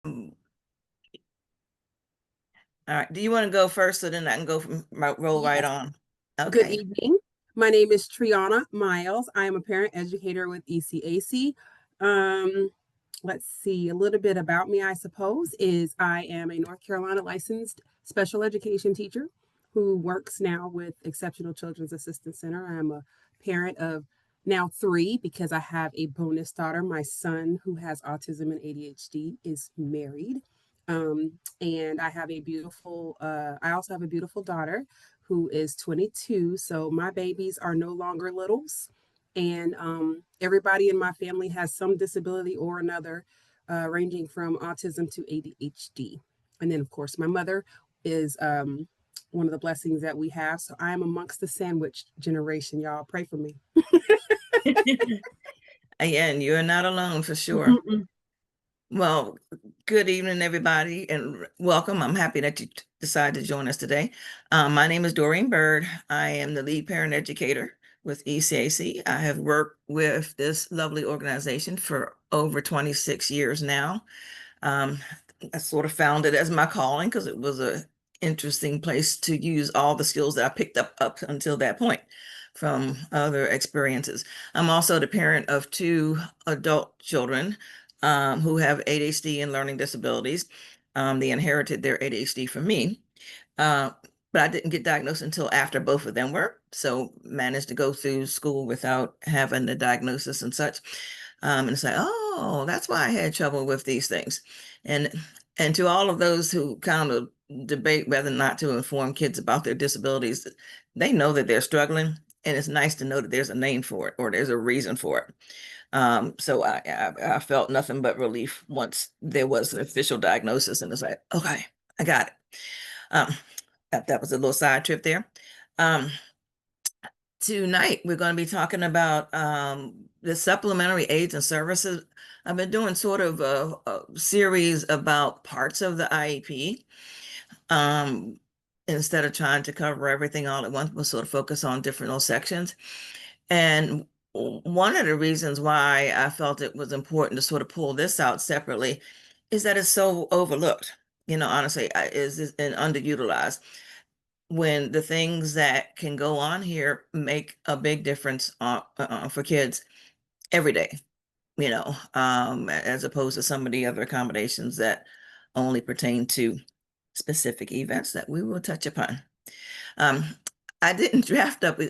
All right. Do you want to go first so then I can go roll right Yes. on? Good Okay. evening. My name is Triana Miles. I am a parent educator with ECAC. Um, let's see, a little bit about me, I suppose, is I am a North Carolina licensed special education teacher who works now with Exceptional Children's Assistance Center. I'm a parent of now three because I have a bonus daughter. My son, who has autism and ADHD, is married. And I also have a beautiful daughter who is 22. So my babies are no longer littles. And everybody in my family has some disability or another, ranging from autism to ADHD. And then, of course, my mother is one of the blessings that we have. So I am amongst the sandwich generation. Y'all pray for me. And you're not alone for sure. Well, good evening, everybody, and welcome. I'm happy that you decided to join us today. My name is Doreen Bird. I am the lead parent educator with ECAC. I have worked with this lovely organization for over 26 years now. Um, I sort of found it as my calling because it was a interesting place to use all the skills that I picked up until that point from other experiences. I'm also the parent of two adult children who have ADHD and learning disabilities. They inherited their ADHD from me. Uh, but I didn't get diagnosed until after both of them were, so managed to go through school without having the diagnosis and such. And it's like, oh, that's why I had trouble with these things. And and to all of those who kind of debate whether or not to inform kids about their disabilities, they know that they're struggling, and it's nice to know that there's a name for it or there's a reason for it. So I felt nothing but relief once there was an official diagnosis, and it's like, okay, I got it. Um, that was a little side trip there. Um, Tonight we're going to be talking about the supplementary aids and services. I've been doing sort of a series about parts of the IEP. Um, Instead of trying to cover everything all at once, we'll sort of focus on different little sections. And one of the reasons why I felt it was important to sort of pull this out separately is that it's so overlooked. Honestly, is and underutilized when the things that can go on here make a big difference for kids every day, as opposed to some of the other accommodations that only pertain to specific events that we will touch upon. Um, I didn't draft up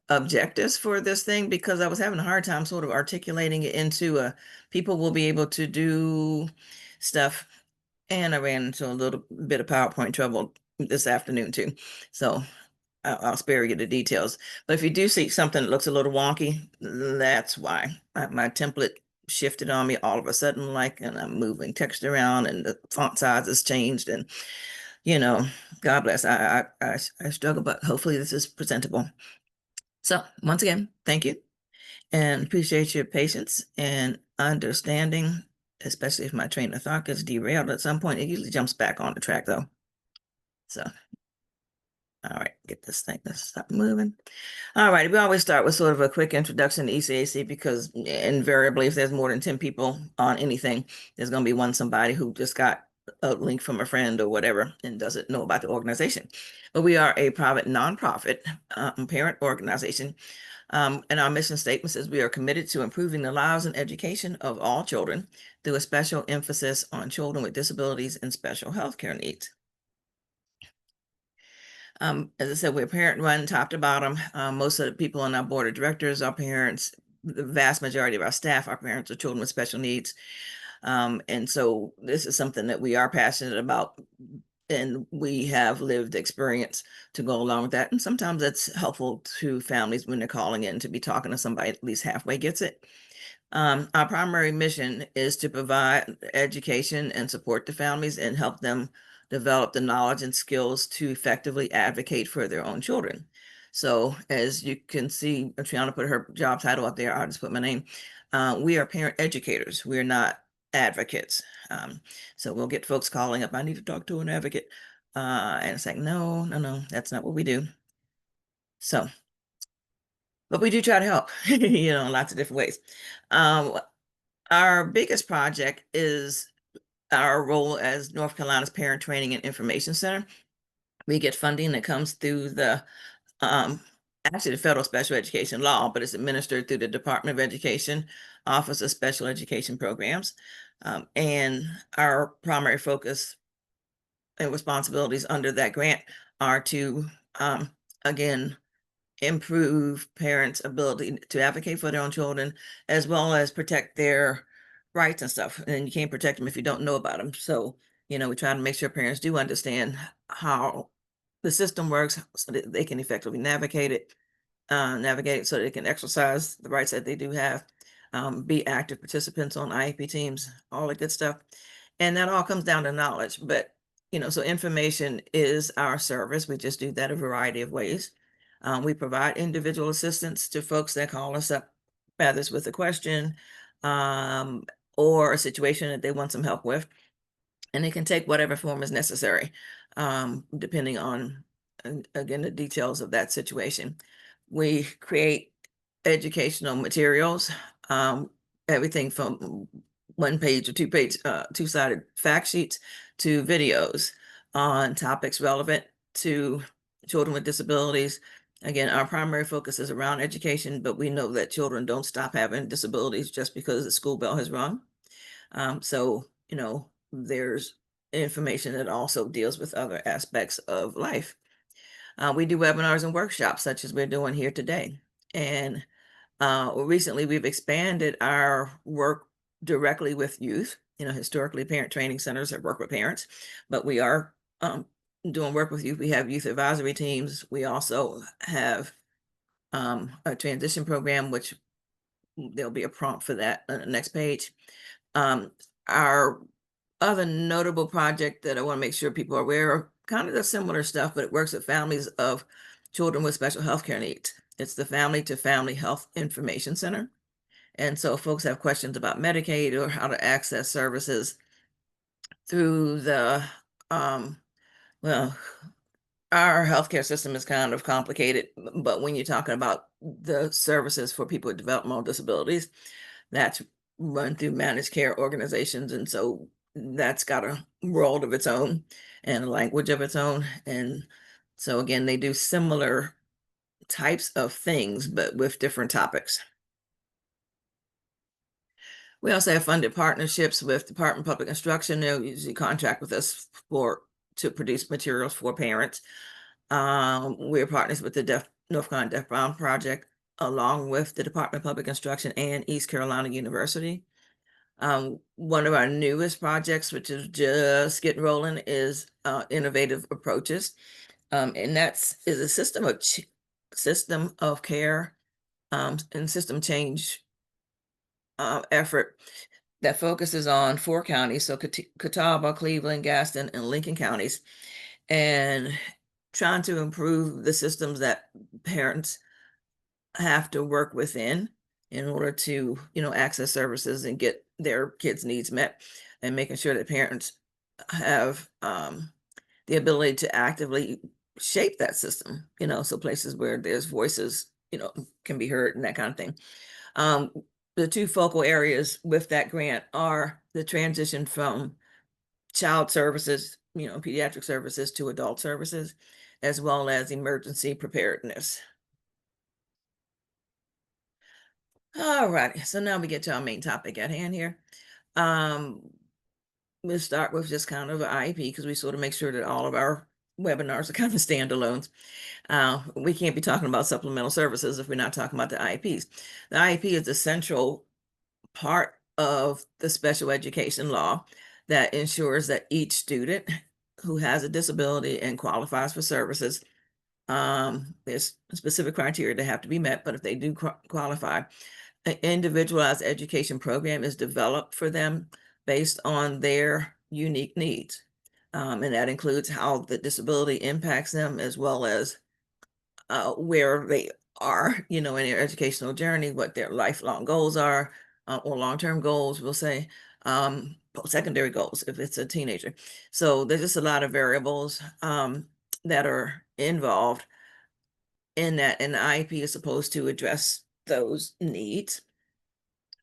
objectives for this thing because I was having a hard time sort of articulating it into people will be able to do stuff. And I ran into a little bit of PowerPoint trouble this afternoon too. So I'll spare you the details. But if you do see something that looks a little wonky, that's why. My template shifted on me all of a sudden, like, and I'm moving text around and the font size has changed. And, you know, God bless. I struggle, but hopefully this is presentable. So once again, thank you and appreciate your patience and understanding, especially if my train of thought gets derailed at some point. It usually jumps back on the track though. So, all right, get this thing to stop moving. All right, we always start with sort of a quick introduction to ECAC because invariably, if there's more than 10 people on anything, there's going to be one somebody who just got a link from a friend or whatever and doesn't know about the organization. But we are a private nonprofit parent organization. And our mission statement says we are committed to improving the lives and education of all children through a special emphasis on children with disabilities and special health care needs. As I said, we're parent run top to bottom. Most of the people on our board of directors are parents. The vast majority of our staff are parents of children with special needs. And so this is something that we are passionate about, and we have lived experience to go along with that. And sometimes that's helpful to families when they're calling in to be talking to somebody at least halfway gets it. Our primary mission is to provide education and support the families and help them develop the knowledge and skills to effectively advocate for their own children. So as you can see, Triana put her job title up there. I'll just put my name. We are parent educators. We're not advocates. So we'll get folks calling up, I need to talk to an advocate. And it's like, no, no, no, that's not what we do. So but we do try to help, in lots of different ways. Um, our biggest project is our role as North Carolina's Parent Training and Information Center. We get funding that comes through the um, actually the federal special education law, but it's administered through the Department of Education Office of Special Education Programs. And our primary focus and responsibilities under that grant are to, again, improve parents' ability to advocate for their own children, as well as protect their rights and stuff. And you can't protect them if you don't know about them. So, we try to make sure parents do understand how the system works so that they can effectively navigate so they can exercise the rights that they do have, be active participants on IEP teams, all that good stuff. And that all comes down to knowledge. But, so information is our service. We just do that a variety of ways. We provide individual assistance to folks that call us up, whether it's with a question um, or a situation that they want some help with. And it can take whatever form is necessary, depending on, again, the details of that situation. We create educational materials, everything from one page or two-sided fact sheets to videos on topics relevant to children with disabilities. Again, our primary focus is around education, but we know that children don't stop having disabilities just because the school bell has rung. So, there's information that also deals with other aspects of life. We do webinars and workshops such as we're doing here today. And recently we've expanded our work directly with youth. Historically, parent training centers have worked with parents, but we are doing work with youth. We have youth advisory teams. We also have a transition program, which there'll be a prompt for that on the next page. Our other notable project that I want to make sure people are aware of, kind of the similar stuff, but it works with families of children with special health care needs. It's the Family to Family Health Information Center. And so folks have questions about Medicaid or how to access services through the, well, our healthcare system is kind of complicated, but when you're talking about the services for people with developmental disabilities, that's run through managed care organizations. And so that's got a world of its own and a language of its own. And so again, they do similar types of things, but with different topics. We also have funded partnerships with Department of Public Instruction. They'll usually contract with us to produce materials for parents. We're partners with the North Carolina Deaf Brown Project, along with the Department of Public Instruction and East Carolina University. One of our newest projects, which is just getting rolling, is Innovative Approaches. And is a system of care and system change effort that focuses on 4 counties, so Catawba, Cleveland, Gaston, and Lincoln counties, and trying to improve the systems that parents have to work within in order to, access services and get their kids' needs met, and making sure that parents have the ability to actively shape that system, so places where there's voices, can be heard and that kind of thing. The 2 focal areas with that grant are the transition from child services, pediatric services to adult services, as well as emergency preparedness. All right, so now we get to our main topic at hand here. We'll start with just kind of an IEP because we sort of make sure that all of our webinars are kind of standalones. We can't be talking about supplemental services if we're not talking about the IEPs. The IEP is the central part of the special education law that ensures that each student who has a disability and qualifies for services, there's specific criteria that have to be met, but if they do qualify, an individualized education program is developed for them based on their unique needs. And that includes how the disability impacts them, as well as where they are, in their educational journey, what their lifelong goals are, or long-term goals, we'll say, post-secondary goals if it's a teenager. So there's just a lot of variables that are involved in that, and the IEP is supposed to address those needs.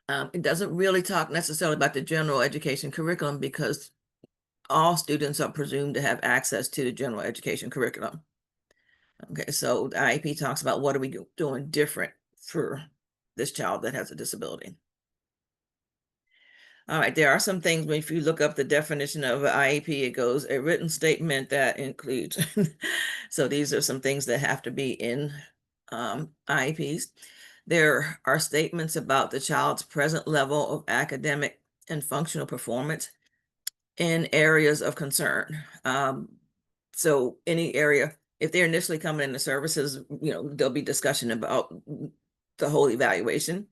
It doesn't really talk necessarily about the general education curriculum because all students are presumed to have access to the general education curriculum. Okay, so the IEP talks about what are we doing different for this child that has a disability. All right, there are some things, if you look up the definition of an IEP, it goes a written statement that includes. So these are some things that have to be in IEPs. There are statements about the child's present level of academic and functional performance in areas of concern. So any area, if they're initially coming into services, there'll be discussion about the whole evaluation.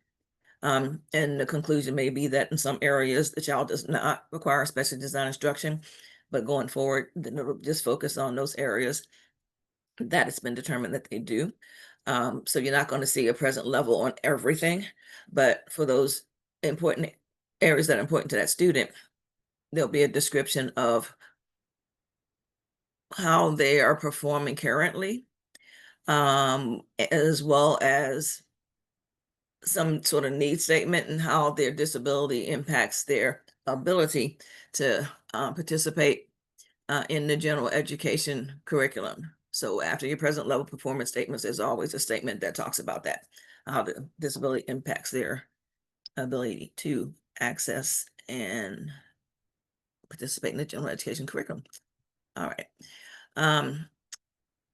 And the conclusion may be that in some areas, the child does not require special design instruction, but going forward, then it'll just focus on those areas that it's been determined that they do. So you're not going to see a present level on everything, but for those important areas that are important to that student, there'll be a description of how they are performing currently, as well as some sort of need statement and how their disability impacts their ability to participate in the general education curriculum. So after your present level performance statements, there's always a statement that talks about that, how the disability impacts their ability to access and participate in the general education curriculum. All right.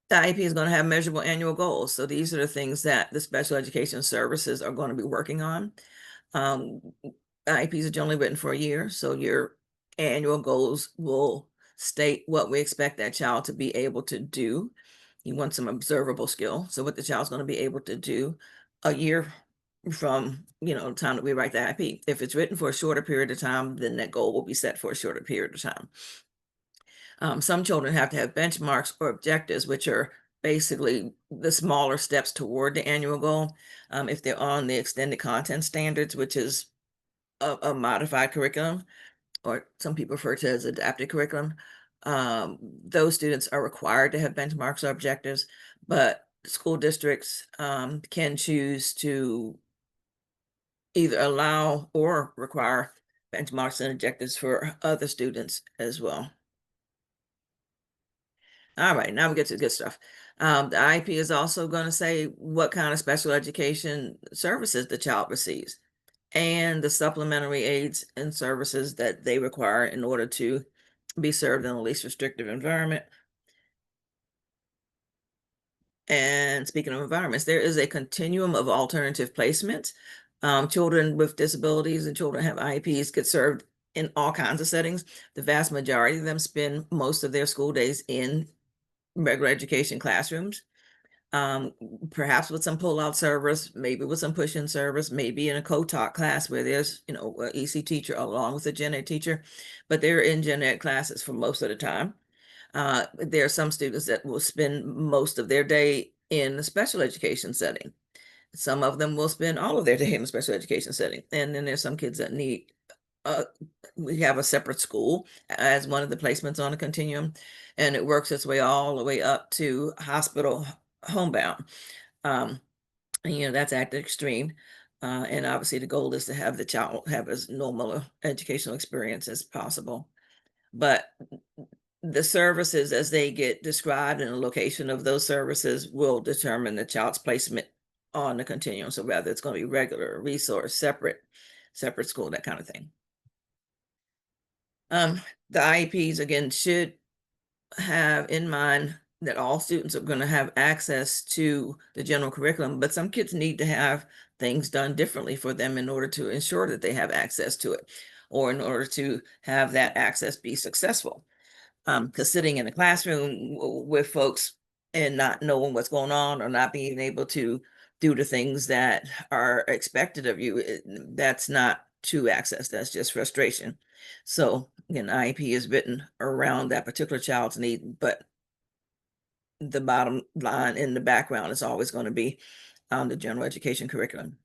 The IEP is going to have measurable annual goals. So these are the things that the special education services are going to be working on. IEPs are generally written for a year, so your annual goals will state what we expect that child to be able to do. You want some observable skill. So what the child's going to be able to do a year from, the time that we write the IEP. If it's written for a shorter period of time, then that goal will be set for a shorter period of time. Some children have to have benchmarks or objectives, which are basically the smaller steps toward the annual goal. If they're on the extended content standards, which is a modified curriculum, or some people refer to as adapted curriculum, those students are required to have benchmarks or objectives, but school districts can choose to either allow or require benchmarks and objectives for other students as well. All right, now we get to the good stuff. The IEP is also going to say what kind of special education services the child receives and the supplementary aids and services that they require in order to be served in a least restrictive environment. And speaking of environments, there is a continuum of alternative placements. Children with disabilities and children who have IEPs get served in all kinds of settings. The vast majority of them spend most of their school days in regular education classrooms, perhaps with some pull-out service, maybe with some push-in service, maybe in a co-taught class where there's, an EC teacher along with a gen ed teacher, but they're in gen ed classes for most of the time. There are some students that will spend most of their day in a special education setting. Some of them will spend all of their day in a special education setting. And then there's some kids that need, we have a separate school as one of the placements on the continuum, and it works its way all the way up to hospital homebound. Um, and, that's at the extreme. And obviously the goal is to have the child have as normal educational experience as possible. But the services as they get described and the location of those services will determine the child's placement on the continuum. So whether it's going to be regular, resource, separate school, that kind of thing. The IEPs again should have in mind that all students are going to have access to the general curriculum, but some kids need to have things done differently for them in order to ensure that they have access to it, or in order to have that access be successful. Because sitting in a classroom with folks and not knowing what's going on or not being able to do the things that are expected of you, that's not true access. That's just frustration. So again, IEP is written around that particular child's need, but the bottom line in the background is always going to be the general education curriculum.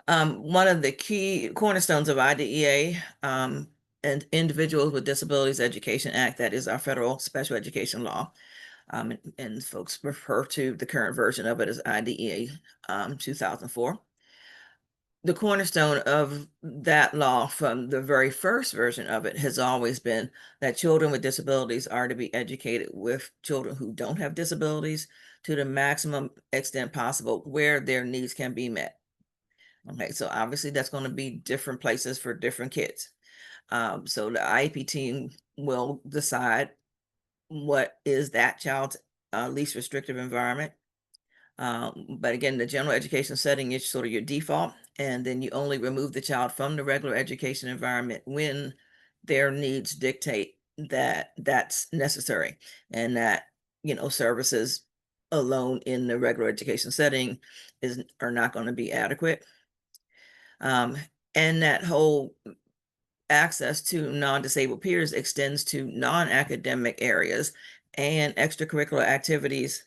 One of the key cornerstones of IDEA and Individuals with Disabilities Education Act, that is our federal special education law. And folks refer to the current version of it as IDEA 2004. the cornerstone of that law from the very first version of it has always been that children with disabilities are to be educated with children who don't have disabilities to the maximum extent possible where their needs can be met. Okay, so obviously that's going to be different places for different kids. So the IEP team will decide what is that child's least restrictive environment. But again, the general education setting is sort of your default, and then you only remove the child from the regular education environment when their needs dictate that that's necessary, and that, services alone in the regular education setting are not going to be adequate. Um, and that whole access to non-disabled peers extends to non-academic areas and extracurricular activities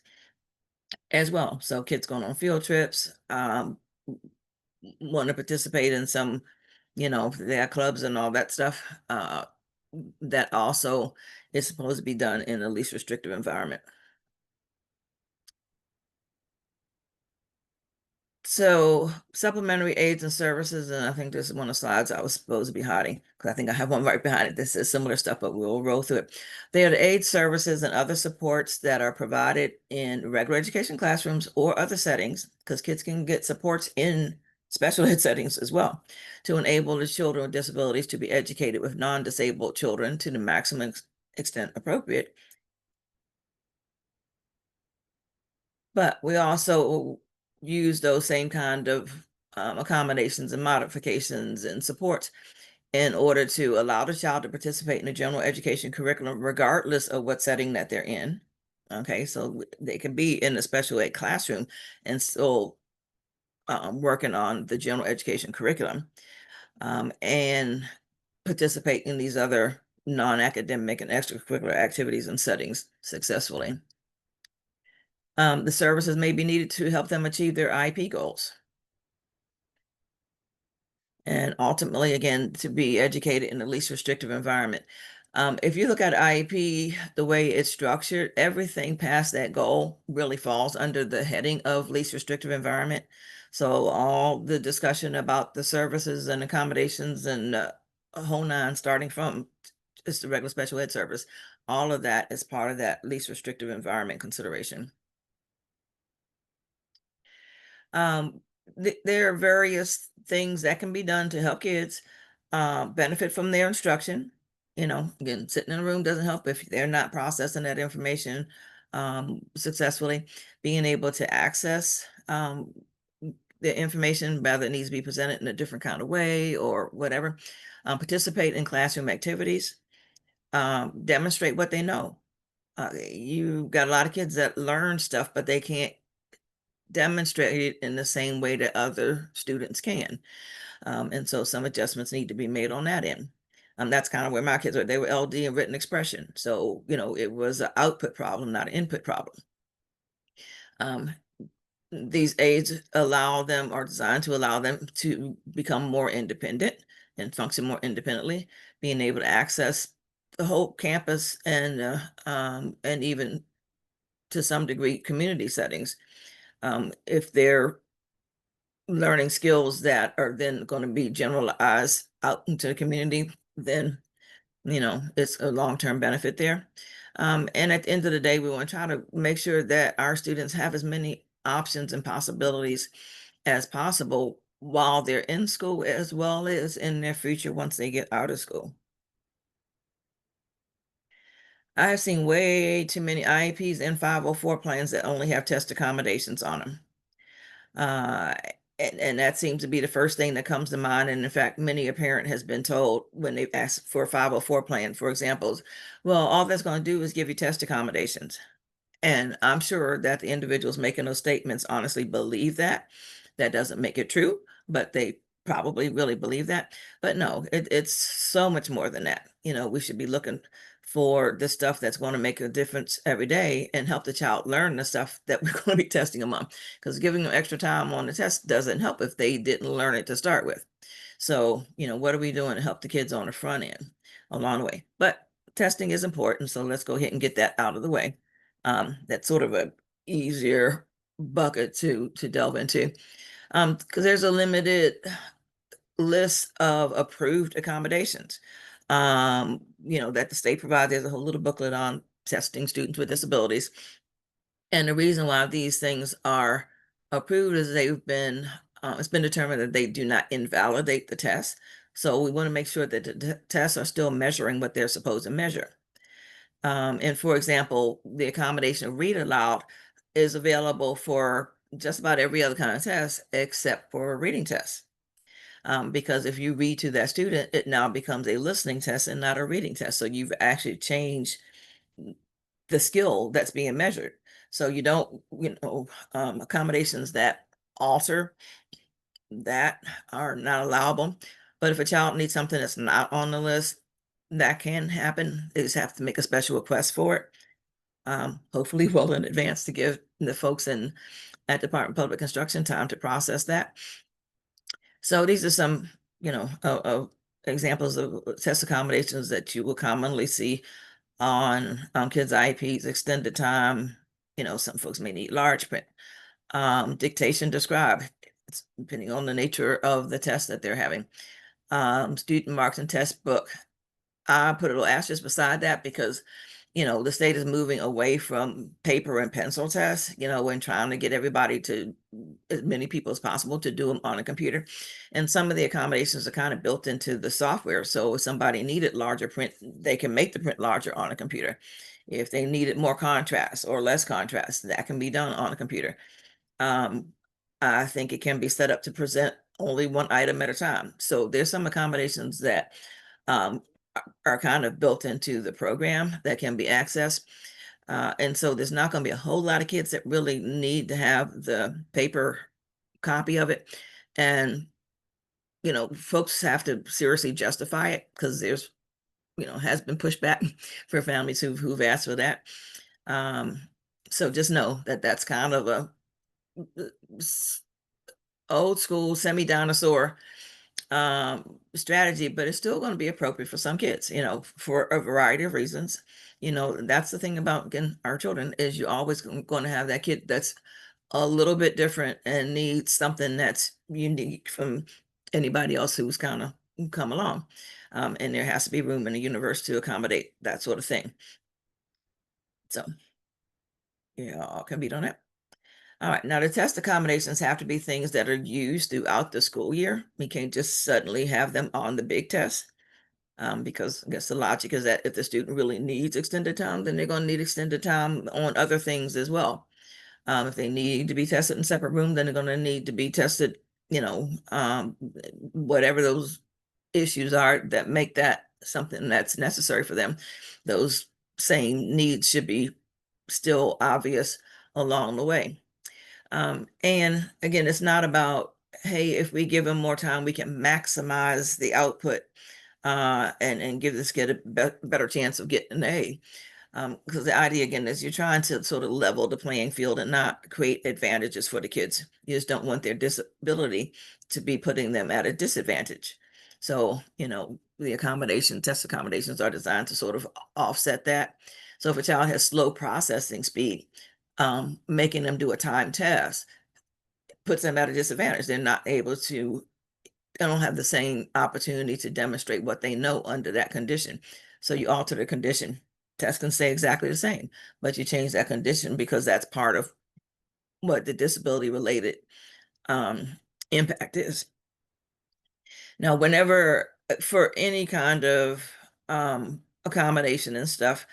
as well. So kids going on field trips, want to participate in some, their clubs and all that stuff. That also is supposed to be done in a least restrictive environment. So supplementary aids and services, and I think this is one of the slides I was supposed to be hiding because I think I have one right behind it. This is similar stuff, but we'll roll through it. They are the aid services and other supports that are provided in regular education classrooms or other settings, because kids can get supports in special ed settings as well, to enable the children with disabilities to be educated with non-disabled children to the maximum extent appropriate. But we also use those same kind of accommodations and modifications and supports in order to allow the child to participate in the general education curriculum, regardless of what setting that they're in. Okay, so they can be in a special ed classroom and still working on the general education curriculum, and participate in these other non-academic and extracurricular activities and settings successfully. The services may be needed to help them achieve their IEP goals. And ultimately, again, to be educated in the least restrictive environment. If you look at IEP, the way it's structured, everything past that goal really falls under the heading of least restrictive environment. So all the discussion about the services and accommodations and a whole nine, starting from just the regular special ed service, all of that is part of that least restrictive environment consideration. Um, there are various things that can be done to help kids benefit from their instruction. Again, sitting in a room doesn't help if they're not processing that information successfully. Being able to access the information, whether it needs to be presented in a different kind of way or whatever. Participate in classroom activities. Demonstrate what they know. You got a lot of kids that learn stuff, but they can't demonstrate it in the same way that other students can. And so some adjustments need to be made on that end. That's kind of where my kids were. They were LD and written expression. So, it was an output problem, not an input problem. These aids are designed to allow them to become more independent and function more independently, being able to access the whole campus and even to some degree community settings. If they're learning skills that are then going to be generalized out into the community, then, it's a long-term benefit there. And at the end of the day, we want to try to make sure that our students have as many options and possibilities as possible while they're in school, as well as in their future once they get out of school. I've seen way too many IEPs and 504 plans that only have test accommodations on them. Uh, and that seems to be the first thing that comes to mind. And in fact, many a parent has been told when they've asked for a 504 plan, for examples, well, all that's going to do is give you test accommodations. And I'm sure that the individuals making those statements honestly believe that. That doesn't make it true, but they probably really believe that. But no, it's so much more than that. We should be looking for the stuff that's going to make a difference every day and help the child learn the stuff that we're going to be testing them on. Because giving them extra time on the test doesn't help if they didn't learn it to start with. So, what are we doing to help the kids on the front end along the way? But testing is important, so let's go ahead and get that out of the way. That's sort of a easier bucket to delve into. Because there's a limited list of approved accommodations, that the state provides. There's a whole little booklet on testing students with disabilities. And the reason why these things are approved is it's been determined that they do not invalidate the test. So we want to make sure that the tests are still measuring what they're supposed to measure. And for example, the accommodation read aloud is available for just about every other kind of test except for reading tests. Because if you read to that student, it now becomes a listening test and not a reading test. So you've actually changed the skill that's being measured. So you don't, accommodations that alter that are not allowable. But if a child needs something that's not on the list, that can happen. They just have to make a special request for it. Hopefully well in advance to give the folks in at Department of Public Construction time to process that. So these are some, of examples of test accommodations that you will commonly see on kids' IEPs, extended time. Some folks may need large print, dictation describe, it's depending on the nature of the test that they're having. Student marks and test book. I put a little asterisk beside that because, the state is moving away from paper and pencil tests, when trying to get everybody to, as many people as possible, to do them on a computer. And some of the accommodations are kind of built into the software. So if somebody needed larger print, they can make the print larger on a computer. If they needed more contrast or less contrast, that can be done on a computer. Um, I think it can be set up to present only one item at a time. So there's some accommodations that um, are kind of built into the program that can be accessed. And so there's not going to be a whole lot of kids that really need to have the paper copy of it. And, folks have to seriously justify it because there's, has been pushback for families who've asked for that. Um, so just know that that's kind of a old school semi-dinosaur strategy, but it's still going to be appropriate for some kids, for a variety of reasons. That's the thing about, again, our children is you're always going to have that kid that's a little bit different and needs something that's unique from anybody else who's kind of come along. And there has to be room in the universe to accommodate that sort of thing. So yeah, all can be done it. All right, now the test accommodations have to be things that are used throughout the school year. We can't just suddenly have them on the big test. Because I guess the logic is that if the student really needs extended time, then they're going to need extended time on other things as well. If they need to be tested in separate room, then they're going to need to be tested, whatever those issues are that make that something that's necessary for them. Those same needs should be still obvious along the way. And again, it's not about, hey, if we give them more time, we can maximize the output and give this kid a better chance of getting an A. Because the idea again is you're trying to sort of level the playing field and not create advantages for the kids. You just don't want their disability to be putting them at a disadvantage. So, the test accommodations are designed to sort of offset that. So if a child has slow processing speed, making them do a time test puts them at a disadvantage. They don't have the same opportunity to demonstrate what they know under that condition. So you alter the condition. Test can stay exactly the same, but you change that condition because that's part of what the disability related impact is. Now, whenever for any kind of accommodation and stuff,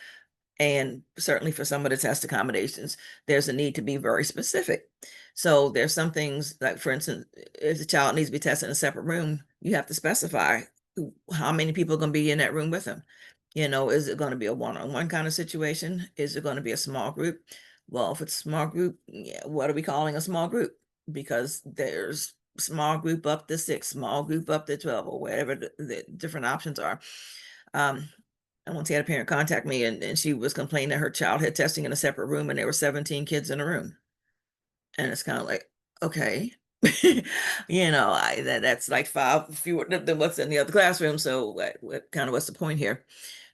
and certainly for some of the test accommodations, there's a need to be very specific. So there's some things like, for instance, if the child needs to be tested in a separate room, you have to specify how many people are going to be in that room with them. Is it going to be a one-on-one kind of situation? Is it going to be a small group? Well, if it's a small group, yeah, what are we calling a small group? Because there's small group up to 6, small group up to 12, or whatever the different options are. I once had a parent contact me and she was complaining that her child had testing in a separate room and there were 17 kids in a room. And it's kind of like, okay, that's like 5 fewer than what's in the other classroom. So what's the point here?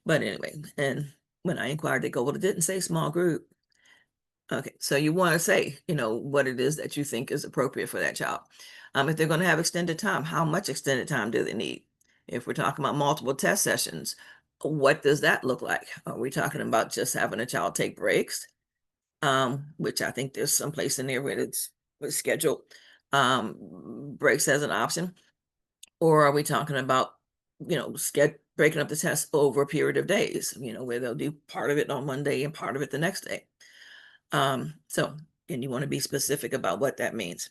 But anyway, and when I inquired, they go, well, it didn't say small group. Okay, so you want to say, what it is that you think is appropriate for that child. If they're going to have extended time, how much extended time do they need? If we're talking about multiple test sessions, what does that look like? Are we talking about just having a child take breaks? Which I think there's some place in there where it's scheduled breaks as an option, or are we talking about breaking up the test over a period of days, where they'll do part of it on one day and part of it the next day. So, and you want to be specific about what that means.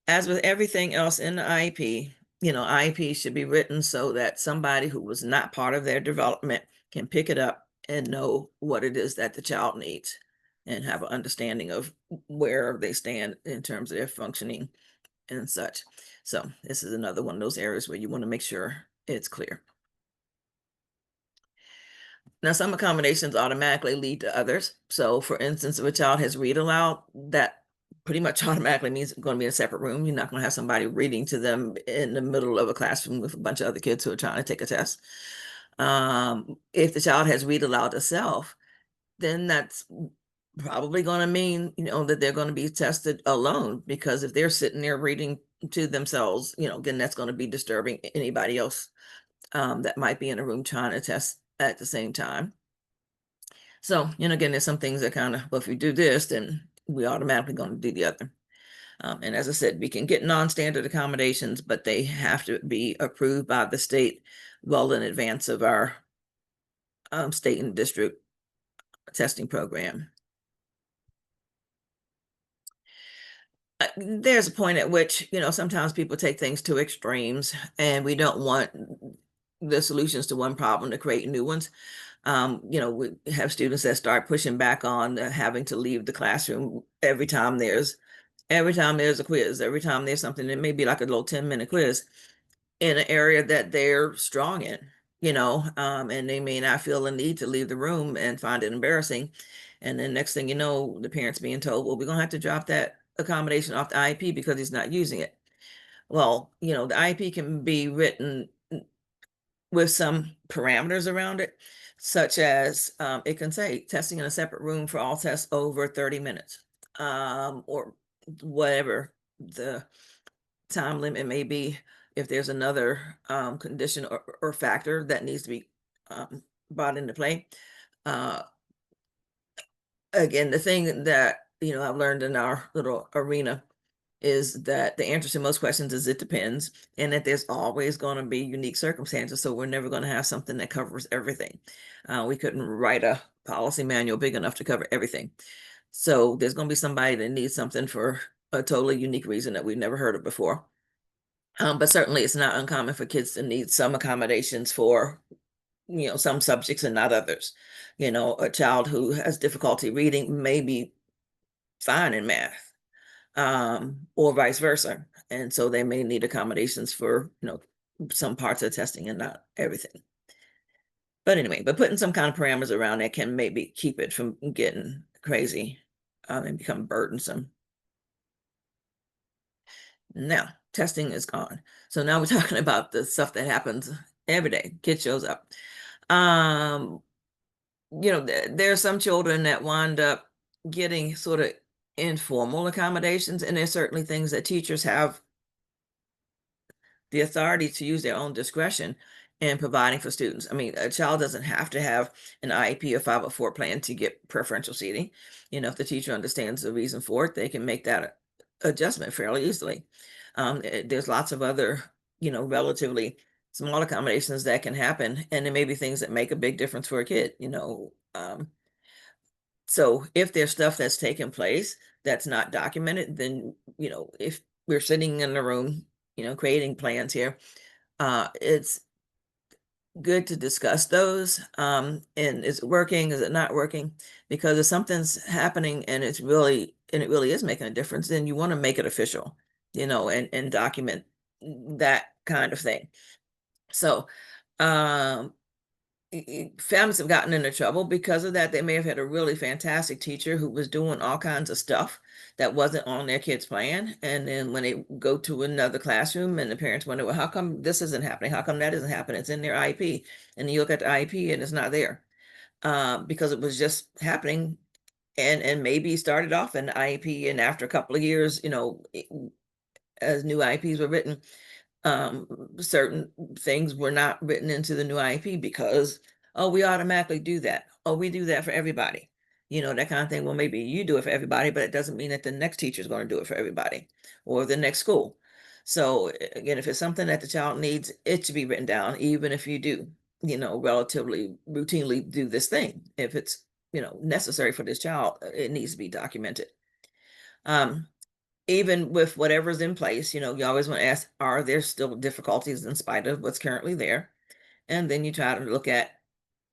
As with everything else in the IEP, IEP should be written so that somebody who was not part of their development can pick it up and know what it is that the child needs and have an understanding of where they stand in terms of their functioning and such. So this is another one of those areas where you want to make sure it's clear. Now, some accommodations automatically lead to others. So, for instance, if a child has read aloud, that pretty much automatically means it's going to be in a separate room. You're not going to have somebody reading to them in the middle of a classroom with a bunch of other kids who are trying to take a test. If the child has read aloud to self, then that's probably going to mean, that they're going to be tested alone, because if they're sitting there reading to themselves, again, that's going to be disturbing anybody else that might be in a room trying to test at the same time. So, again, there's some things that kind of, well, if we do this, then we automatically going to do the other. And as I said, we can get non-standard accommodations, but they have to be approved by the state well in advance of our state and district testing program. There's a point at which, sometimes people take things to extremes, and we don't want the solutions to one problem to create new ones. We have students that start pushing back on having to leave the classroom every time there's a quiz, every time there's something that may be like a little 10-minute quiz in an area that they're strong in, and they may not feel the need to leave the room and find it embarrassing. And then next thing you know, the parents being told, well, we're going to have to drop that accommodation off the IEP because he's not using it. Well, the IEP can be written with some parameters around it, such as it can say testing in a separate room for all tests over 30 minutes, or whatever the time limit may be. If there's another condition or factor that needs to be brought into play. Uh, Again, the thing that, I've learned in our little arena is that the answer to most questions is it depends, and that there's always going to be unique circumstances. So we're never going to have something that covers everything. We couldn't write a policy manual big enough to cover everything. So there's going to be somebody that needs something for a totally unique reason that we've never heard of before. But certainly it's not uncommon for kids to need some accommodations for, some subjects and not others. A child who has difficulty reading may be fine in math, or vice versa. And so they may need accommodations for, some parts of the testing and not everything. But anyway, putting some kind of parameters around that can maybe keep it from getting crazy and become burdensome. Now, testing is gone. So now we're talking about the stuff that happens every day. Kid shows up. Um, there are some children that wind up getting sort of informal accommodations, and there's certainly things that teachers have the authority to use their own discretion in providing for students. I mean, a child doesn't have to have an IEP or 504 plan to get preferential seating. If the teacher understands the reason for it, they can make that adjustment fairly easily. There's lots of other, relatively small accommodations that can happen, and there may be things that make a big difference for a kid. So if there's stuff that's taking place that's not documented, then, if we're sitting in the room, creating plans here, it's good to discuss those. And is it working? Is it not working? Because if something's happening and it really is making a difference, then you want to make it official, and document that kind of thing. So, families have gotten into trouble because of that. They may have had a really fantastic teacher who was doing all kinds of stuff that wasn't on their kid's plan. And then when they go to another classroom and the parents wonder, well, how come this isn't happening? How come that isn't happening? It's in their IEP. And you look at the IEP and it's not there because it was just happening and maybe started off in IEP, and after a couple of years, as new IEPs were written, certain things were not written into the new IEP because, oh, we automatically do that. Oh, we do that for everybody. That kind of thing. Well, maybe you do it for everybody, but it doesn't mean that the next teacher is going to do it for everybody or the next school. So again, if it's something that the child needs, it should be written down, even if you do, relatively routinely do this thing. If it's, necessary for this child, it needs to be documented. Um, Even with whatever's in place, you always want to ask, are there still difficulties in spite of what's currently there? And then you try to look at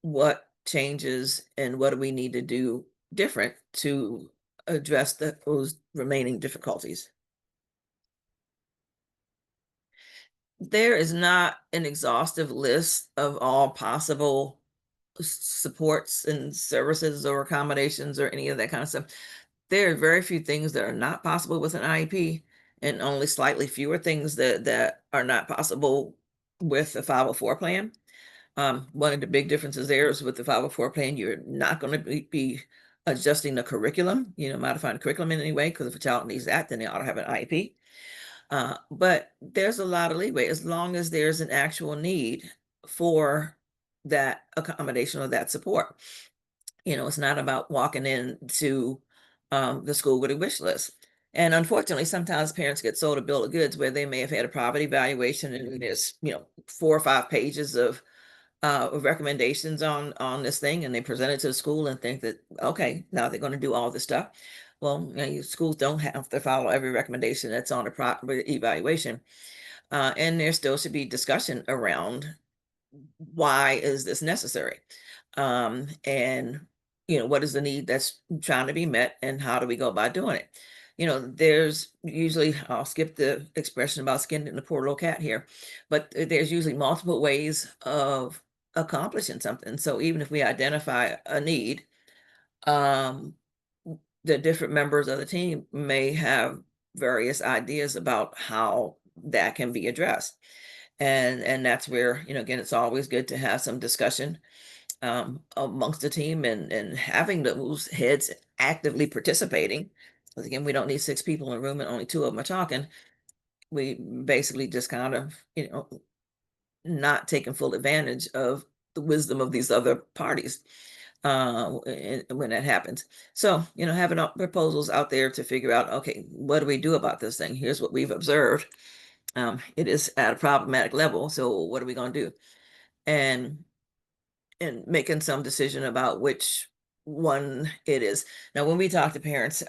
what changes and what do we need to do different to address those remaining difficulties. There is not an exhaustive list of all possible supports and services or accommodations or any of that kind of stuff. There are very few things that are not possible with an IEP, and only slightly fewer things that are not possible with a 504 plan. One of the big differences there is with the 504 plan, you're not going to be adjusting the curriculum, modifying the curriculum in any way, because if a child needs that, then they ought to have an IEP. But there's a lot of leeway as long as there's an actual need for that accommodation or that support. It's not about walking into the school with a wish list. And unfortunately, sometimes parents get sold a bill of goods where they may have had a property valuation and there's, 4 or 5 pages of recommendations on this thing, and they present it to the school and think that, okay, now they're going to do all this stuff. Well, schools don't have to follow every recommendation that's on a property evaluation. And there still should be discussion around why is this necessary? And what is the need that's trying to be met and how do we go about doing it? There's usually, I'll skip the expression about skinning the poor little cat here, but there's usually multiple ways of accomplishing something. So even if we identify a need, um, the different members of the team may have various ideas about how that can be addressed. And that's where, again, it's always good to have some discussion amongst the team, and having those heads actively participating. Because again, we don't need 6 people in a room and only 2 of them are talking. We basically just kind of, not taking full advantage of the wisdom of these other parties when that happens. So, having proposals out there to figure out, okay, what do we do about this thing? Here's what we've observed. It is at a problematic level. So what are we going to do? And making some decision about which one it is. Now, when we talk to parents,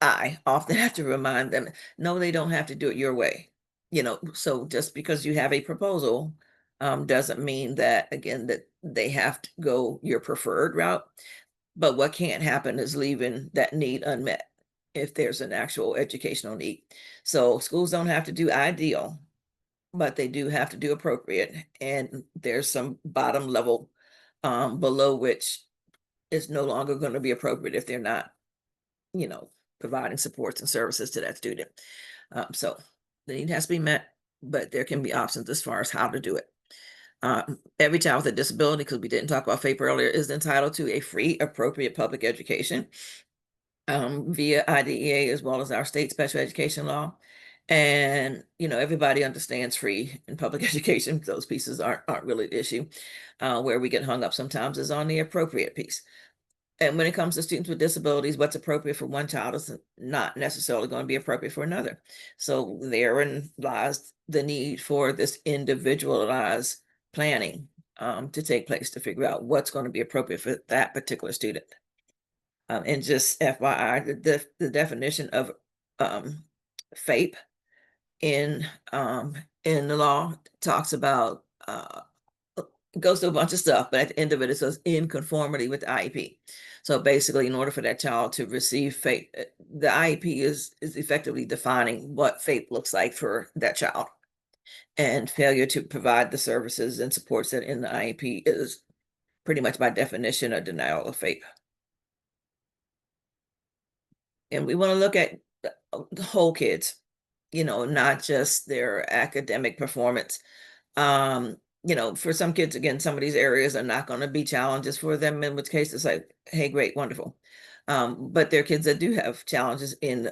I often have to remind them, no, they don't have to do it your way. So just because you have a proposal, doesn't mean that, again, that they have to go your preferred route. But what can't happen is leaving that need unmet if there's an actual educational need. So schools don't have to do ideal, but they do have to do appropriate. And there's some bottom level below which is no longer going to be appropriate if they're not, you know, providing supports and services to that student. So the need has to be met, but there can be options as far as how to do it. Every child with a disability, because we didn't talk about FAPE earlier, is entitled to a free, appropriate public education via IDEA as well as our state special education law. And everybody understands free in public education. Those pieces aren't really the issue. Where we get hung up sometimes is on the appropriate piece. And when it comes to students with disabilities, what's appropriate for one child is not necessarily going to be appropriate for another. So therein lies the need for this individualized planning to take place to figure out what's going to be appropriate for that particular student. And just FYI, the definition of FAPE in in the law talks about it goes to a bunch of stuff, but at the end of it, it says in conformity with the IEP. So basically, in order for that child to receive FAPE, the IEP is effectively defining what FAPE looks like for that child. And failure to provide the services and supports that in the IEP is pretty much by definition a denial of FAPE. And we want to look at the whole kids, not just their academic performance. For some kids, again, some of these areas are not going to be challenges for them, in which case it's like, hey, great, wonderful. But there are kids that do have challenges in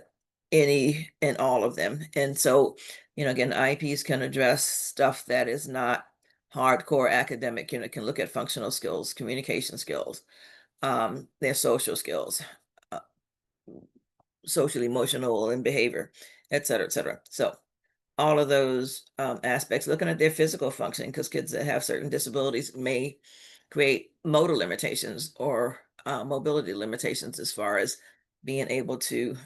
any and all of them. And so, again, IEPs can address stuff that is not hardcore academic, can look at functional skills, communication skills, their social skills, uh, social, emotional, and behavior, et cetera, et cetera. So all of those aspects, looking at their physical functioning, because kids that have certain disabilities may create motor limitations or mobility limitations as far as being able to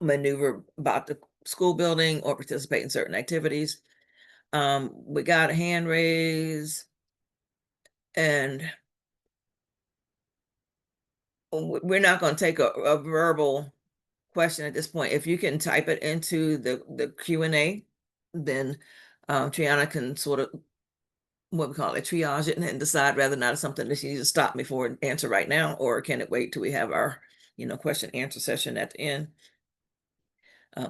maneuver about the school building or participate in certain activities. We got a hand raise, and we're not going to take a verbal question at this point. If you can type it into the Q&A, then Triana can sort of, what we call it, triage it and decide whether or not it's something that she needs to stop me for and answer right now, or can it wait till we have our, question answer session at the end.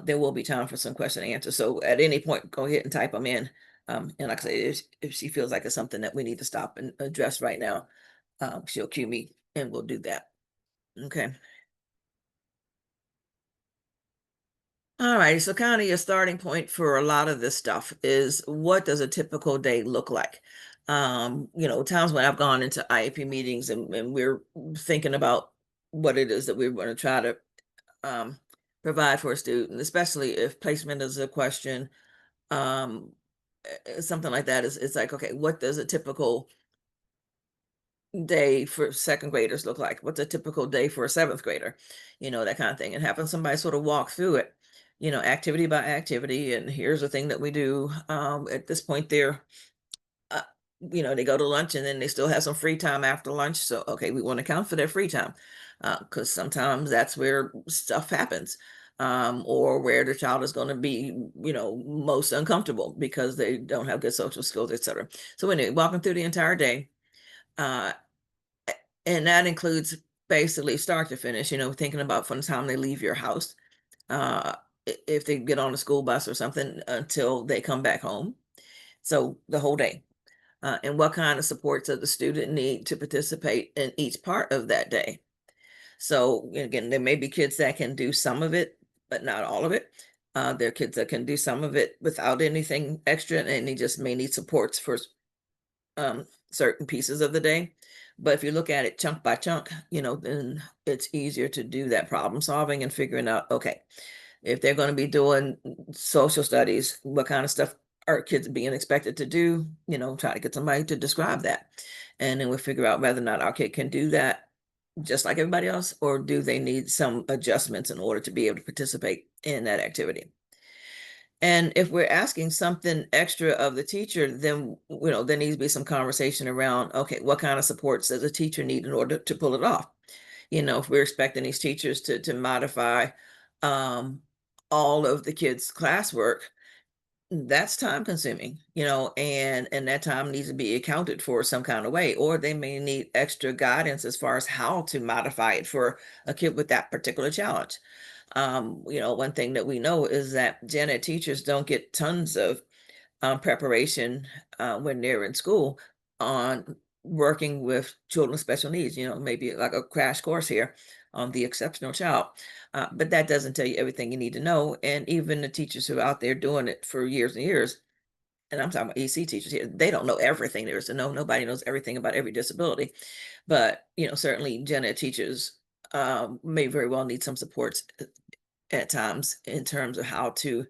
There will be time for some question and answer. So at any point, go ahead and type them in. And like I say, if she feels like it's something that we need to stop and address right now, she'll cue me and we'll do that. Okay. All right, so kind of your starting point for a lot of this stuff is, what does a typical day look like? Times when I've gone into IEP meetings and we're thinking about what it is that we're going to try to um, provide for a student, especially if placement is a question, something like that is, it's like, okay, what does a typical day for second graders look like? What's a typical day for a seventh grader? That kind of thing. And having somebody sort of walk through it, activity by activity. And here's the thing that we do. At this point, uh, they go to lunch and then they still have some free time after lunch. So, okay, we want to count for their free time, because sometimes that's where stuff happens, or where the child is going to be, most uncomfortable because they don't have good social skills, etc. So anyway, walking through the entire day. Uh, and that includes basically start to finish, thinking about from the time they leave your house, uh, if they get on a school bus or something, until they come back home. So the whole day. And what kind of supports does the student need to participate in each part of that day? So again, there may be kids that can do some of it, but not all of it. There are kids that can do some of it without anything extra, and they just may need supports for certain pieces of the day. But if you look at it chunk by chunk, then it's easier to do that problem solving and figuring out, okay, if they're going to be doing social studies, what kind of stuff are kids being expected to do? Try to get somebody to describe that. And then we'll figure out whether or not our kid can do that just like everybody else, or do they need some adjustments in order to be able to participate in that activity. And if we're asking something extra of the teacher, then, there needs to be some conversation around, okay, what kind of supports does a teacher need in order to pull it off? If we're expecting these teachers to modify um, all of the kids' classwork, that's time consuming, and that time needs to be accounted for some kind of way, or they may need extra guidance as far as how to modify it for a kid with that particular challenge. One thing that we know is that gen ed teachers don't get tons of preparation when they're in school on working with children with special needs, maybe like a crash course here on the exceptional child. But that doesn't tell you everything you need to know. And even the teachers who are out there doing it for years and years, and I'm talking about EC teachers here, they don't know everything there is to know. Nobody knows everything about every disability. But, certainly gen ed teachers may very well need some supports at times in terms of how to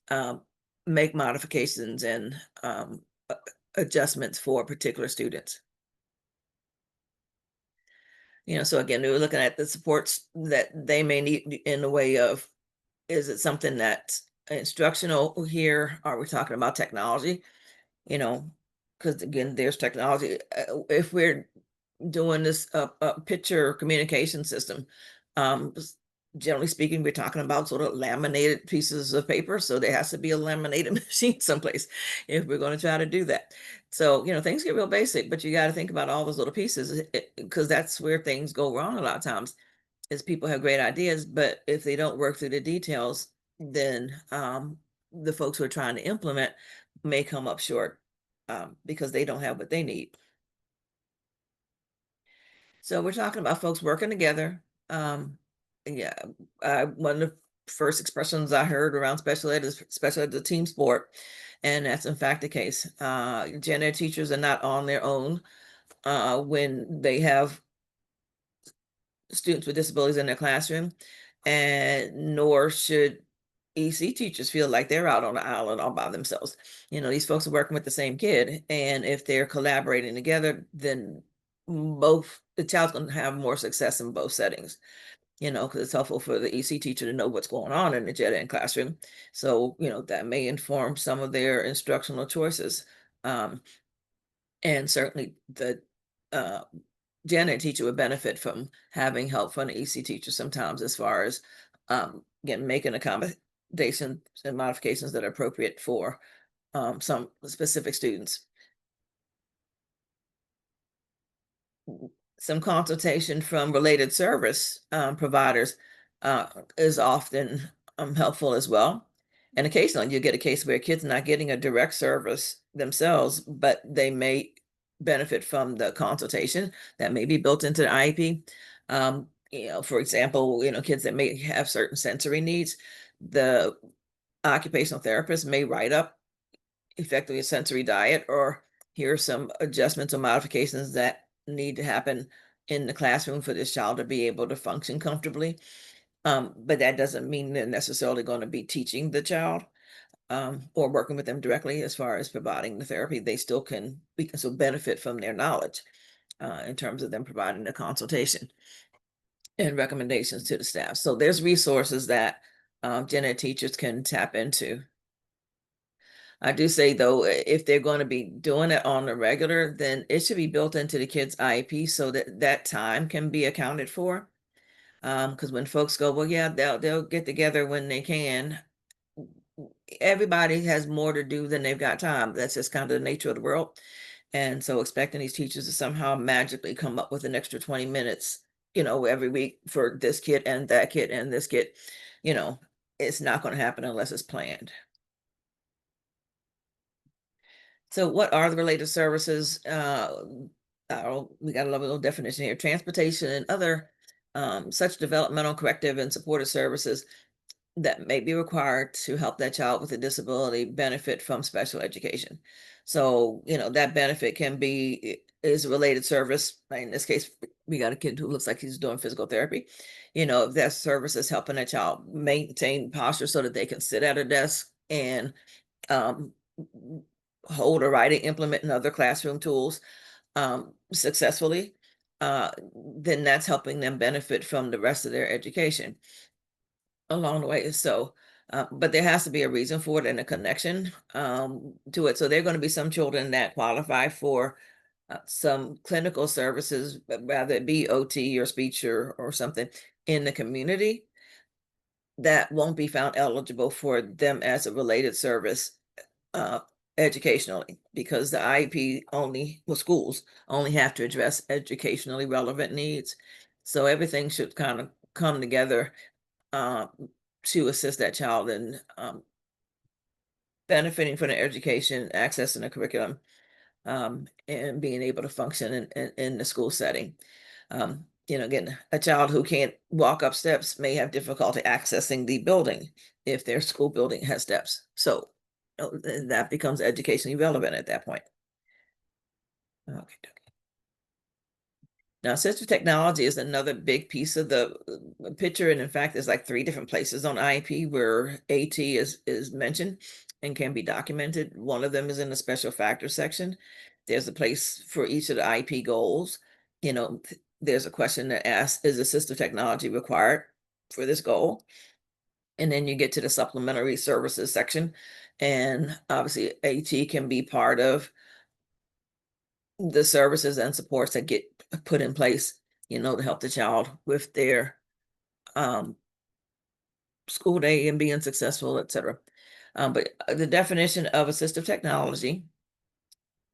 um, make modifications and adjustments for particular students. So again, we were looking at the supports that they may need in the way of, is it something that's instructional here? Are we talking about technology? You know, because again, there's technology. If we're doing this picture communication system, generally speaking, we're talking about sort of laminated pieces of paper. So there has to be a laminated machine someplace if we're going to try to do that. So, things get real basic, but you got to think about all those little pieces, because that's where things go wrong a lot of times, is people have great ideas, but if they don't work through the details, then the folks who are trying to implement may come up short, because they don't have what they need. So we're talking about folks working together, Yeah, one of the first expressions I heard around special ed is a team sport, and that's in fact the case. Gen ed teachers are not on their own when they have students with disabilities in their classroom, and nor should EC teachers feel like they're out on the island all by themselves. These folks are working with the same kid, and if they're collaborating together, then both the child's going to have more success in both settings. Because it's helpful for the EC teacher to know what's going on in the gen ed classroom. So, that may inform some of their instructional choices. Um, and certainly the uh, gen ed teacher would benefit from having help from the EC teacher sometimes, as far as again, making accommodations and modifications that are appropriate for some specific students. Some consultation from related service providers is often helpful as well. And occasionally you get a case where kids are not getting a direct service themselves, but they may benefit from the consultation that may be built into the IEP. For example, kids that may have certain sensory needs, the occupational therapist may write up effectively a sensory diet, or here are some adjustments or modifications that need to happen in the classroom for this child to be able to function comfortably. But that doesn't mean they're necessarily going to be teaching the child or working with them directly as far as providing the therapy. We can still benefit from their knowledge in terms of them providing the consultation and recommendations to the staff. So there's resources that gen ed teachers can tap into. I do say though, if they're going to be doing it on the regular, then it should be built into the kid's IEP so that that time can be accounted for. Because when folks go, well, yeah, they'll get together when they can. Everybody has more to do than they've got time. That's just kind of the nature of the world. And so expecting these teachers to somehow magically come up with an extra 20 minutes, every week for this kid and that kid and this kid, you know, it's not going to happen unless it's planned. So what are the related services? We got a little definition here: transportation and other such developmental, corrective, and supportive services that may be required to help that child with a disability benefit from special education. So, that benefit is a related service. In this case, we got a kid who looks like he's doing physical therapy. If that service is helping a child maintain posture so that they can sit at a desk and um, hold a writing implement and other classroom tools successfully, then that's helping them benefit from the rest of their education along the way. So, but there has to be a reason for it and a connection to it. So there are going to be some children that qualify for some clinical services, rather it be OT or speech or something in the community, that won't be found eligible for them as a related service uh, educationally, because the IEP schools only have to address educationally relevant needs. So everything should kind of come together uh, to assist that child in benefiting from their education, accessing the curriculum, and being able to function in the school setting. Again, a child who can't walk up steps may have difficulty accessing the building if their school building has steps. So that becomes educationally relevant at that point. Okay. Now, assistive technology is another big piece of the picture, and in fact, there's like 3 different places on IEP where AT is mentioned and can be documented. One of them is in the special factors section. There's a place for each of the IEP goals. There's a question that asks, is assistive technology required for this goal? And then you get to the supplementary services section, and obviously AT can be part of the services and supports that get put in place, to help the child with their school day and being successful, etc. But the definition of assistive technology,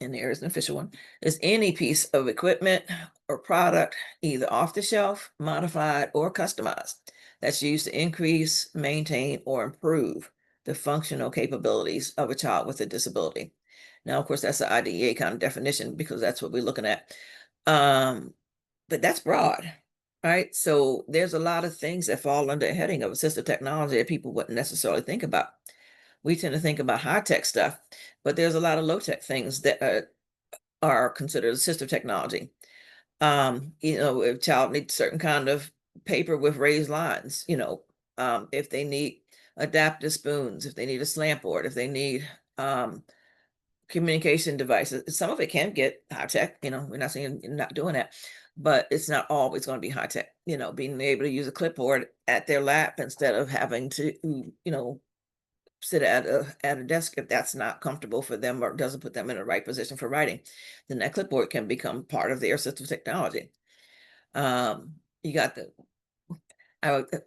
and there is an official one, is any piece of equipment or product, either off the shelf, modified, or customized, that's used to increase, maintain, or improve the functional capabilities of a child with a disability. Now, of course, that's the IDEA kind of definition because that's what we're looking at. But that's broad. right? So there's a lot of things that fall under a heading of assistive technology that people wouldn't necessarily think about. We tend to think about high tech stuff, but there's a lot of low tech things that are considered assistive technology. If a child needs certain kind of paper with raised lines, if they need adaptive spoons, if they need a slant board, if they need um, communication devices. Some of it can get high tech, we're not saying you're not doing that, but it's not always going to be high tech, being able to use a clipboard at their lap instead of having to, sit at a desk if that's not comfortable for them or doesn't put them in the right position for writing, then that clipboard can become part of their assistive technology. You got the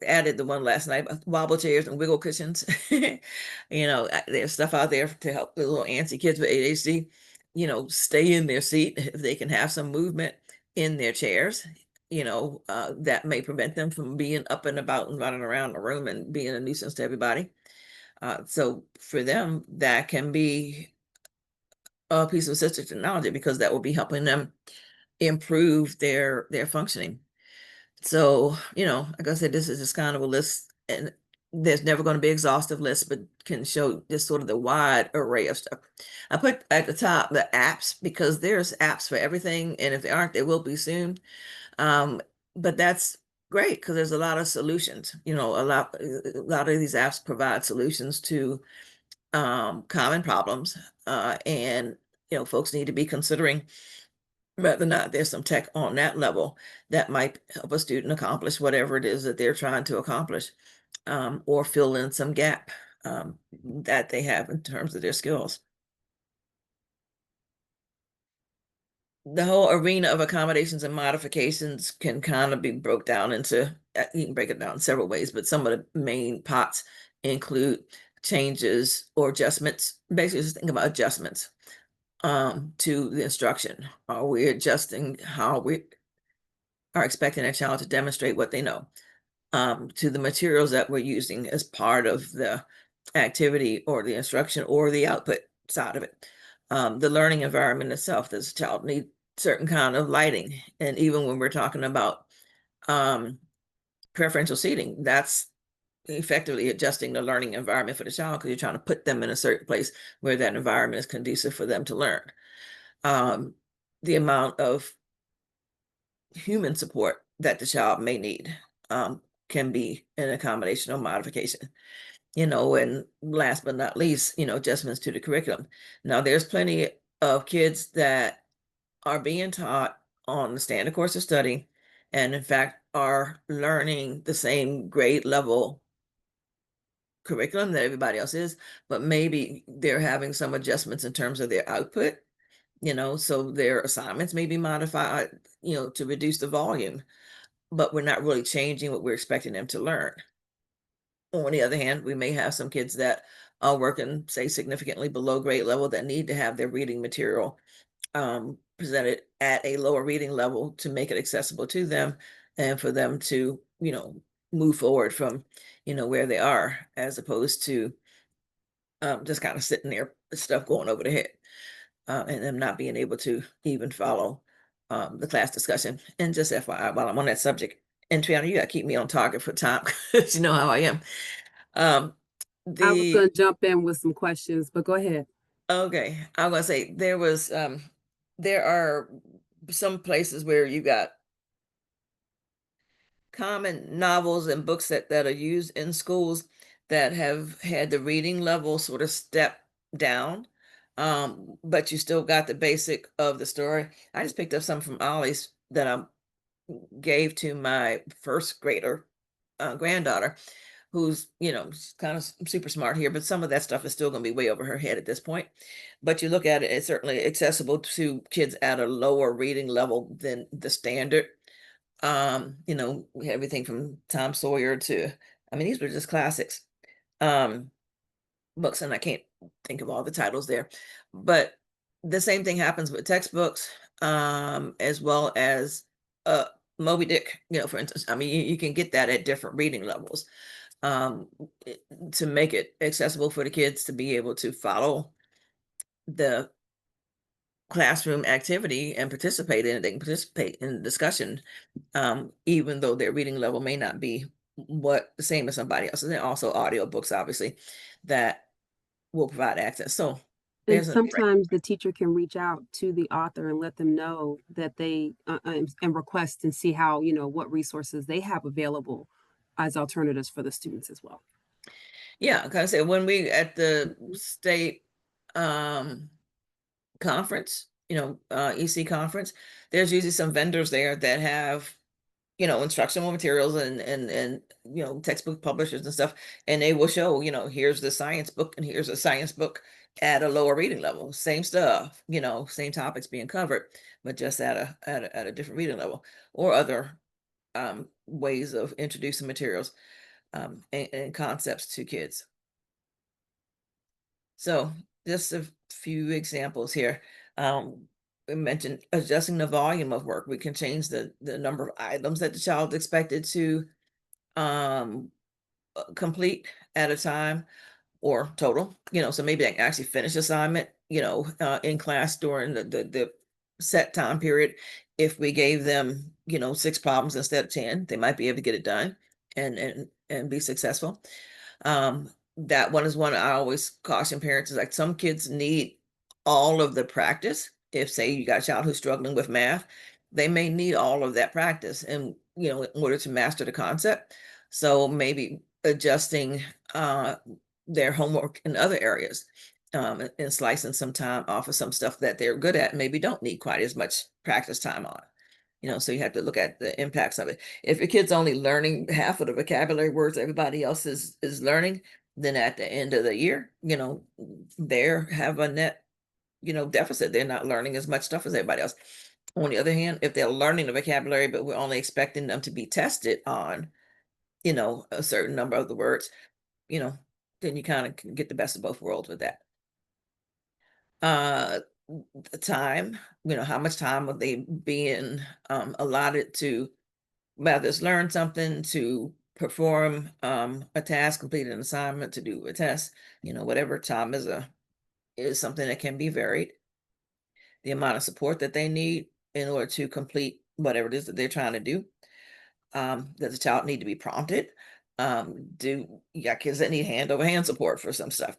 added the one last night about wobble chairs and wiggle cushions. There's stuff out there to help the little antsy kids with ADHD, stay in their seat if they can have some movement in their chairs. That may prevent them from being up and about and running around the room and being a nuisance to everybody. So for them, that can be a piece of assistive technology because that will be helping them improve their functioning. So, like I said, this is just kind of a list, and there's never going to be exhaustive list, but can show just sort of the wide array of stuff. I put at the top the apps because there's apps for everything, and if there aren't, there will be soon. Um, but that's great because there's a lot of solutions. A lot of these apps provide solutions to common problems, and folks need to be considering whether or not there's some tech on that level that might help a student accomplish whatever it is that they're trying to accomplish, or fill in some gap that they have in terms of their skills. The whole arena of accommodations and modifications can kind of be broke down into, you can break it down in several ways, but some of the main pots include changes or adjustments. Basically, just think about adjustments to the instruction. Are we adjusting how we are expecting a child to demonstrate what they know, to the materials that we're using as part of the activity or the instruction or the output side of it. The learning environment itself, does a child need certain kind of lighting? And even when we're talking about um, preferential seating, that's effectively adjusting the learning environment for the child because you're trying to put them in a certain place where that environment is conducive for them to learn. Um, the amount of human support that the child may need can be an accommodation or modification. And last but not least, adjustments to the curriculum. Now, there's plenty of kids that are being taught on the standard course of study, and in fact, are learning the same grade level curriculum that everybody else is, but maybe they're having some adjustments in terms of their output, so their assignments may be modified, to reduce the volume, but we're not really changing what we're expecting them to learn. On the other hand, we may have some kids that are working, say, significantly below grade level that need to have their reading material presented at a lower reading level to make it accessible to them and for them to, move forward from, where they are, as opposed to just kind of sitting there, stuff going over the head, and them not being able to even follow the class discussion. And just FYI, while I'm on that subject, and Triana, you got to keep me on target for time because you know how I am. Um, I was going the to jump in with some questions, but go ahead. Okay, I was gonna say there are some places where you got common novels and books that are used in schools that have had the reading level sort of step down, but you still got the basic of the story. I just picked up some from Ollie's that I gave to my first grader granddaughter, who's, she's kind of super smart here, but some of that stuff is still going to be way over her head at this point. But you look at it, it's certainly accessible to kids at a lower reading level than the standard. Everything from Tom Sawyer to, I mean, these were just classics. Um, Books, and I can't think of all the titles there. But the same thing happens with textbooks, as well as uh Moby Dick, for instance. I mean, you can get that at different reading levels, um, to make it accessible for the kids to be able to follow the classroom activity and participate in it. They can participate in the discussion, even though their reading level may not be what the same as somebody else. And then also audio books, obviously, that will provide access. So And there's a right. sometimes the teacher can reach out to the author and let them know that and request and see how, what resources they have available as alternatives for the students as well. Yeah, because I said when we at the state um conference, EC conference, there's usually some vendors there that have, instructional materials and textbook publishers and stuff, and they will show, here's the science book and here's a science book at a lower reading level. Same stuff, same topics being covered, but just at a different reading level, or other ways of introducing materials and concepts to kids. So just a few examples here. We mentioned adjusting the volume of work. We can change the number of items that the child expected to um, complete at a time or total. So maybe I can actually finish assignment, in class during the set time period. If we gave them, 6 problems instead of 10, they might be able to get it done and be successful. That one is one I always caution parents is like some kids need all of the practice. If say you got a child who's struggling with math, they may need all of that practice and in order to master the concept. So maybe adjusting their homework in other areas, and slicing some time off of some stuff that they're good at, maybe don't need quite as much practice time on. So you have to look at the impacts of it. If your kid's only learning half of the vocabulary words everybody else is learning, then at the end of the year, they have a net, deficit. They're not learning as much stuff as everybody else. On the other hand, if they're learning the vocabulary, but we're only expecting them to be tested on, a certain number of the words, you know, then you kind of can get the best of both worlds with that. Uh, the time, how much time are they being allotted to whether it's learn something, to perform a task, complete an assignment, to do a test, whatever time is something that can be varied. The amount of support that they need in order to complete whatever it is that they're trying to do. Does the child need to be prompted? Do you got kids that need hand over hand support for some stuff?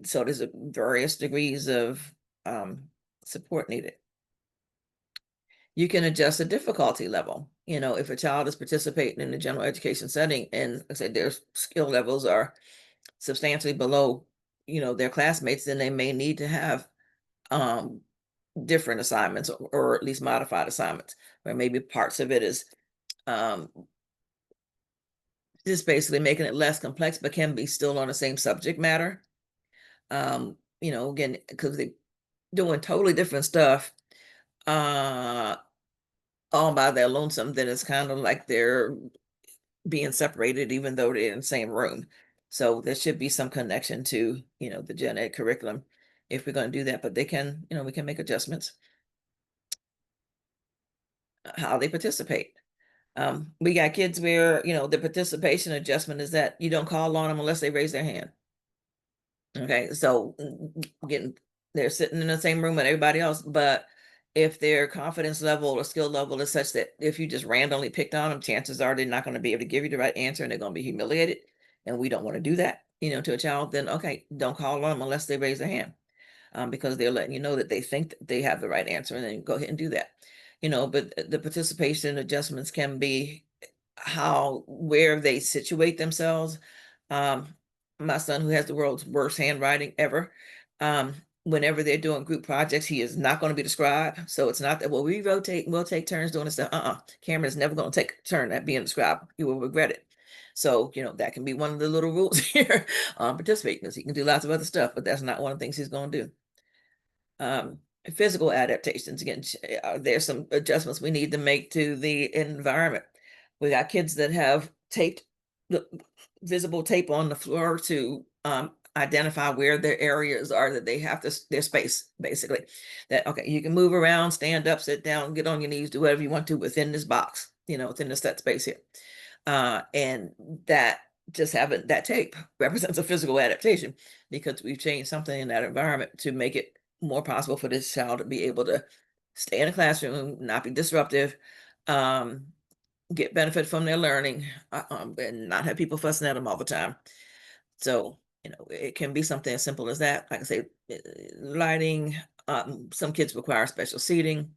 So there's various degrees of support needed. You can adjust the difficulty level. If a child is participating in the general education setting and I said their skill levels are substantially below, their classmates, then they may need to have um, different assignments or at least modified assignments, where maybe parts of it is um, just basically making it less complex, but can be still on the same subject matter. Again, because they're doing totally different stuff. All by their lonesome, then it's kind of like they're being separated, even though they're in the same room. So there should be some connection to, the gen ed curriculum if we're going to do that. But they can, we can make adjustments how they participate. We got kids where, the participation adjustment is that you don't call on them unless they raise their hand. Okay, so getting they're sitting in the same room with everybody else, but if their confidence level or skill level is such that if you just randomly picked on them, chances are they're not going to be able to give you the right answer and they're going to be humiliated. And we don't want to do that, to a child, then okay, don't call on them unless they raise their hand. Because they're letting you know that they think that they have the right answer and then go ahead and do that. But the participation adjustments can be where they situate themselves. Um, my son, who has the world's worst handwriting ever, whenever they're doing group projects, he is not going to be the scribe. So it's not that, well, we rotate and we'll take turns doing this stuff. Cameron is never going to take a turn at being the scribe. You will regret it. So, that can be one of the little rules here on participating, because he can do lots of other stuff, but that's not one of the things he's going to do. Physical adaptations, again, there's some adjustments we need to make to the environment. We got kids that have taped the visible tape on the floor to identify where their areas are that they have their space, basically. That, okay, you can move around, stand up, sit down, get on your knees, do whatever you want to within this box, within this set space here. And that just having that tape represents a physical adaptation because we've changed something in that environment to make it more possible for this child to be able to stay in a classroom, not be disruptive, um, get benefit from their learning, and not have people fussing at them all the time. So, it can be something as simple as that. Like I say, lighting, some kids require special seating,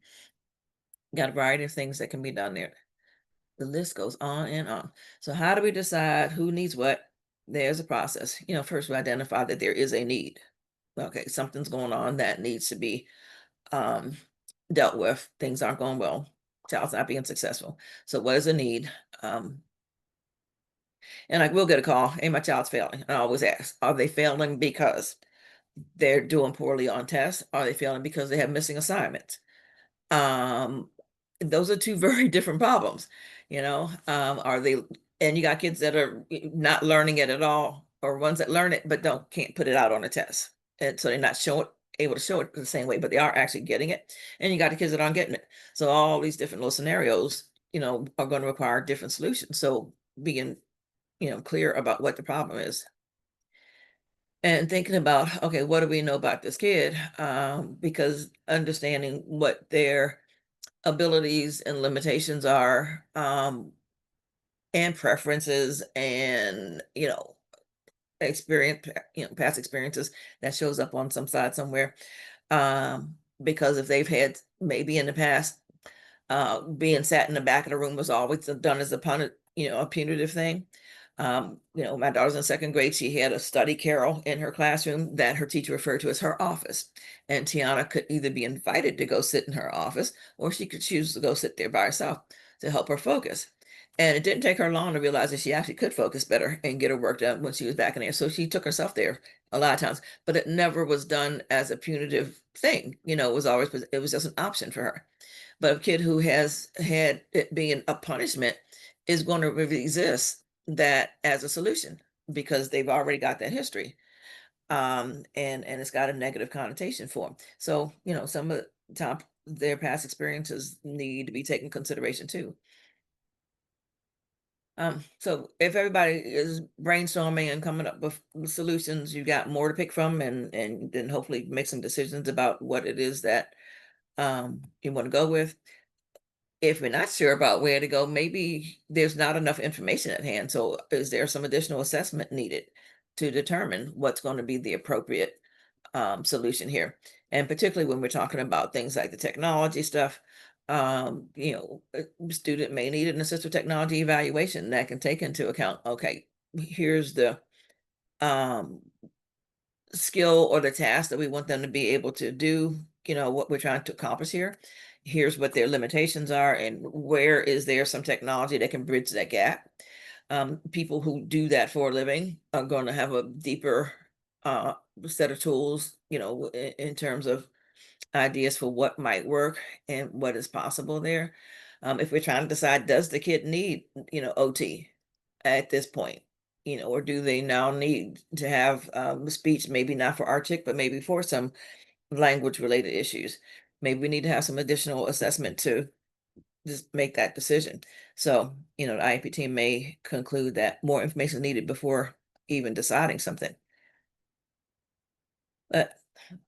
got a variety of things that can be done there. The list goes on and on. So how do we decide who needs what? There's a process. First we identify that there is a need. Okay, something's going on that needs to be um, dealt with. Things aren't going well. Child's not being successful. So what is a need? And I will get a call. Hey, my child's failing. I always ask, are they failing because they're doing poorly on tests? Are they failing because they have missing assignments? Um, those are two very different problems, are they, and you got kids that are not learning it at all, or ones that learn it but can't put it out on a test. And so they're not able to show it the same way, but they are actually getting it. And you got the kids that aren't getting it. So all these different little scenarios, are going to require different solutions. So being, clear about what the problem is. And thinking about, okay, what do we know about this kid? Because understanding what their abilities and limitations are, and preferences, and experience, past experiences that shows up on some side somewhere. Because if they've had maybe in the past, being sat in the back of the room was always done as a punitive thing. My daughter's in second grade. She had a study carrel in her classroom that her teacher referred to as her office. And Tiana could either be invited to go sit in her office, or she could choose to go sit there by herself to help her focus. And it didn't take her long to realize that she actually could focus better and get her work done when she was back in there. So she took herself there a lot of times, but it never was done as a punitive thing. It was just an option for her. But a kid who has had it being a punishment is going to resist that as a solution because they've already got that history. And it's got a negative connotation for them. So, some of the top their past experiences need to be taken consideration too. So if everybody is brainstorming and coming up with solutions, you got more to pick from, and then hopefully make some decisions about what it is that you want to go with. If we're not sure about where to go, maybe there's not enough information at hand. So is there some additional assessment needed to determine what's going to be the appropriate solution here? And particularly when we're talking about things like the technology stuff, a student may need an assistive technology evaluation that can take into account, okay, here's the um, skill or the task that we want them to be able to do, what we're trying to accomplish here. Here's what their limitations are, and where is there some technology that can bridge that gap. People who do that for a living are going to have a deeper uh, set of tools, in terms of ideas for what might work and what is possible there. If we're trying to decide, does the kid need, OT at this point? Or do they now need to have speech, maybe not for Arctic, but maybe for some language related issues? Maybe we need to have some additional assessment to just make that decision. So, the IEP team may conclude that more information is needed before even deciding something. But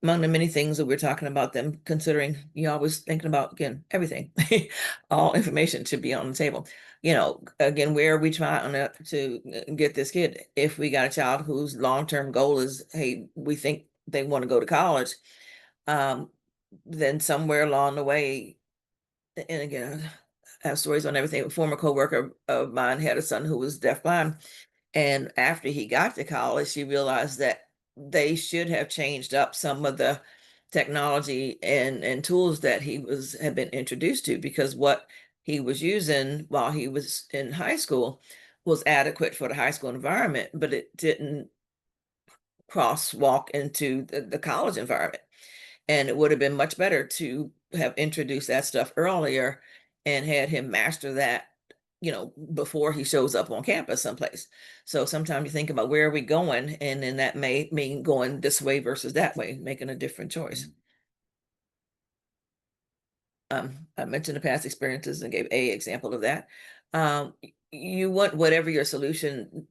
among the many things that we're talking about, them considering, you're always thinking about, again, everything. All information should be on the table. Again, where are we trying to get this kid? If we got a child whose long-term goal is, hey, we think they want to go to college, um, then somewhere along the way, and again, I have stories on everything. A former coworker of mine had a son who was deafblind, and after he got to college, she realized that they should have changed up some of the technology and tools that had been introduced to, because what he was using while he was in high school was adequate for the high school environment, but it didn't crosswalk into the college environment. And it would have been much better to have introduced that stuff earlier and had him master that, before he shows up on campus someplace. So sometimes you think about, where are we going? And then that may mean going this way versus that way, making a different choice. I mentioned the past experiences and gave a example of that. You want whatever your solution,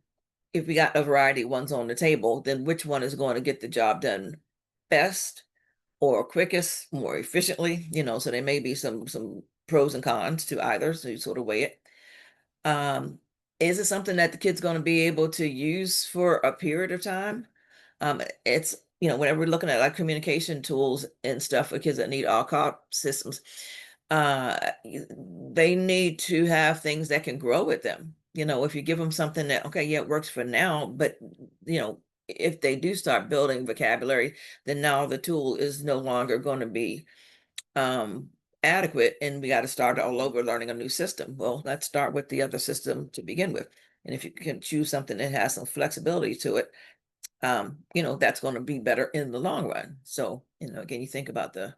if we got a variety of ones on the table, then which one is going to get the job done best, or quickest, more efficiently, so there may be some pros and cons to either, so you sort of weigh it. Um, is it something that the kid's going to be able to use for a period of time? It's, whenever we're looking at like communication tools and stuff for kids that need all-call systems, they need to have things that can grow with them. If you give them something that, okay, yeah, it works for now, but if they do start building vocabulary, then now the tool is no longer going to be um adequate, and we got to start all over learning a new system. Well, let's start with the other system to begin with. And if you can choose something that has some flexibility to it, that's going to be better in the long run. So, again, you think about the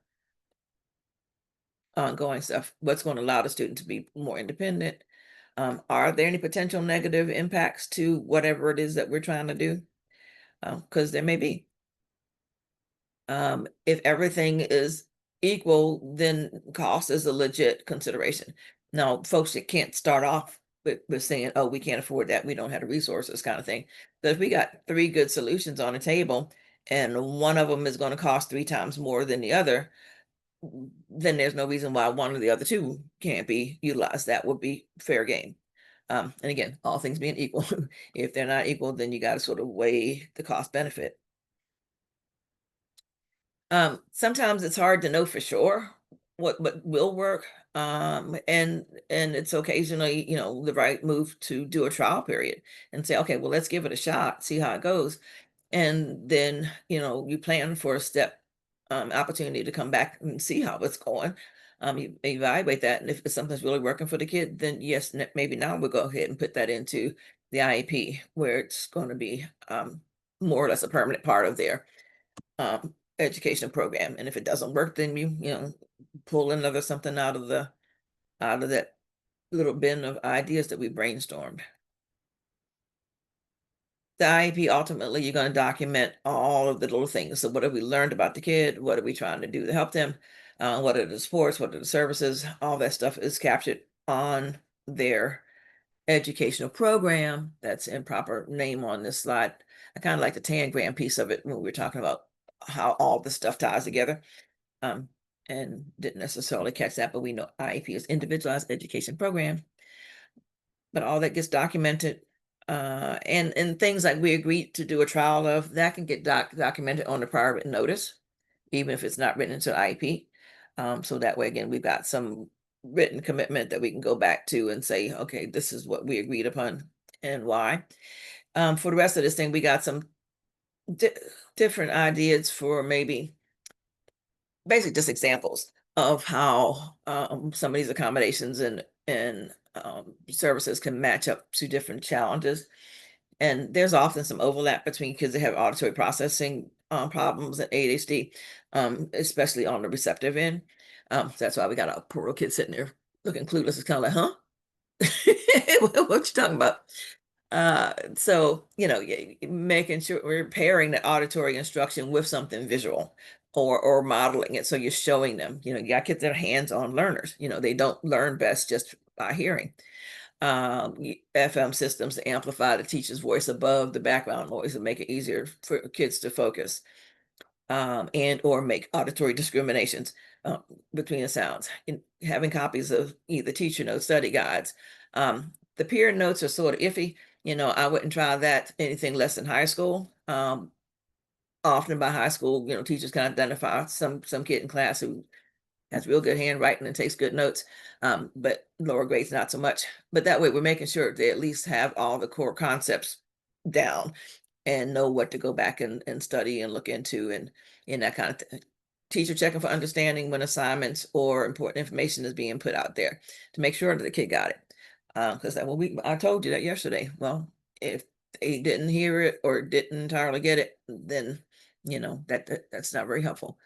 ongoing stuff, what's going to allow the student to be more independent. Are there any potential negative impacts to whatever it is that we're trying to do? Because there may be. If everything is equal, then cost is a legit consideration. Now, folks that can't start off with saying, oh, we can't afford that, we don't have the resources, kind of thing. But if we got three good solutions on the table and one of them is going to cost three times more than the other, then there's no reason why one or the other two can't be utilized. That would be fair game. And again, all things being equal, if they're not equal, then you got to sort of weigh the cost benefit. Sometimes it's hard to know for sure what will work. And it's occasionally, the right move to do a trial period and say, okay, well, let's give it a shot, see how it goes. And then, you plan for a step opportunity to come back and see how it's going. You evaluate that. And if something's really working for the kid, then yes, maybe now we'll go ahead and put that into the IEP where it's going to be more or less a permanent part of their education program. And if it doesn't work, then you pull another something out of that little bin of ideas that we brainstormed. The IEP, ultimately, you're going to document all of the little things. So what have we learned about the kid? What are we trying to do to help them? What are the supports? What are the services? All that stuff is captured on their educational program. That's in proper name on this slide. I kind of like the tangram piece of it when we were talking about how all the stuff ties together. Um, and didn't necessarily catch that, but we know IEP is individualized education program. But all that gets documented, and things like we agreed to do a trial of, that can get documented on the prior written notice, even if it's not written into IEP. So that way, again, we've got some written commitment that we can go back to and say, okay, this is what we agreed upon and why. For the rest of this thing, we got some different ideas for maybe basically just examples of how some of these accommodations and services can match up to different challenges. And there's often some overlap between kids that have auditory processing problems and ADHD, especially on the receptive end. So that's why we got our poor little kid sitting there looking clueless. It's kind of like, huh? What you talking about? So, making sure we're pairing the auditory instruction with something visual or modeling it. So you're showing them, you got kids that are hands-on learners, they don't learn best just by hearing. FM systems to amplify the teacher's voice above the background noise and make it easier for kids to focus, and or make auditory discriminations between the sounds. Having copies of either teacher notes, study guides. The peer notes are sort of iffy. I wouldn't try that anything less than high school. Often by high school, teachers can identify some kid in class who has real good handwriting and takes good notes, but lower grades not so much. But that way we're making sure they at least have all the core concepts down and know what to go back and study and look into and in that kind of thing. Teacher checking for understanding when assignments or important information is being put out there to make sure that the kid got it. Because I told you that yesterday. Well, if they didn't hear it or didn't entirely get it, then that's not very helpful.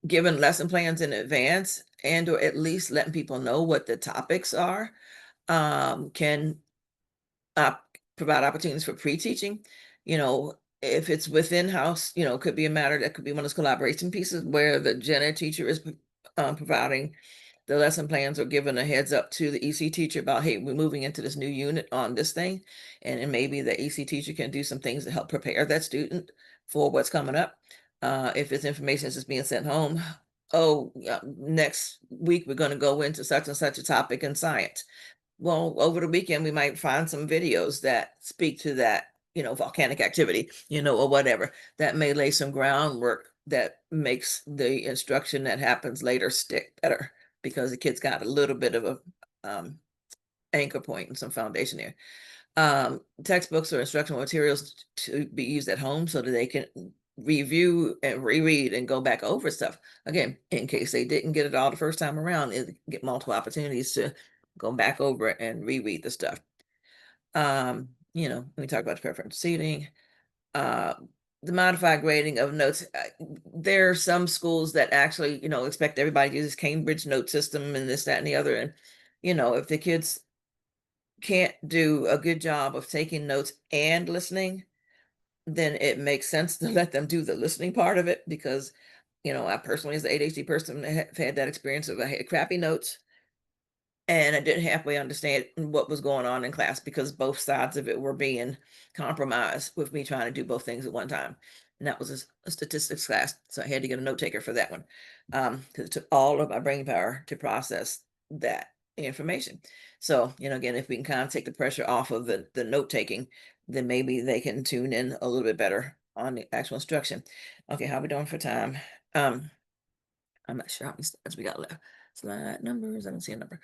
Giving lesson plans in advance and or at least letting people know what the topics are can provide opportunities for pre-teaching. If it's within house, it could be a matter that could be one of those collaboration pieces where the gen teacher is providing the lesson plans or giving a heads up to the EC teacher about, hey, we're moving into this new unit on this thing. And maybe the EC teacher can do some things to help prepare that student for what's coming up. If it's information that's just being sent home, oh, next week we're going to go into such and such a topic in science. Well, over the weekend, we might find some videos that speak to that, volcanic activity, or whatever, that may lay some groundwork that makes the instruction that happens later stick better because the kids got a little bit of a anchor point and some foundation there. Textbooks or instructional materials to be used at home so that they can review and reread and go back over stuff again in case they didn't get it all the first time around and get multiple opportunities to go back over it and reread the stuff. We talk about the preferential seating, uh, the modified grading of notes. There are some schools that actually, expect everybody to use this Cambridge note system and this, that, and the other. And, if the kids can't do a good job of taking notes and listening, then it makes sense to let them do the listening part of it because, I personally, as an ADHD person, have had that experience of I had crappy notes and I didn't halfway understand what was going on in class because both sides of it were being compromised with me trying to do both things at one time. And that was a statistics class. So I had to get a note taker for that one because it took all of my brain power to process that information. So, again, if we can kind of take the pressure off of the note taking, then maybe they can tune in a little bit better on the actual instruction. Okay, how are we doing for time? I'm not sure how many slides we got left. Slide numbers, I don't see a number.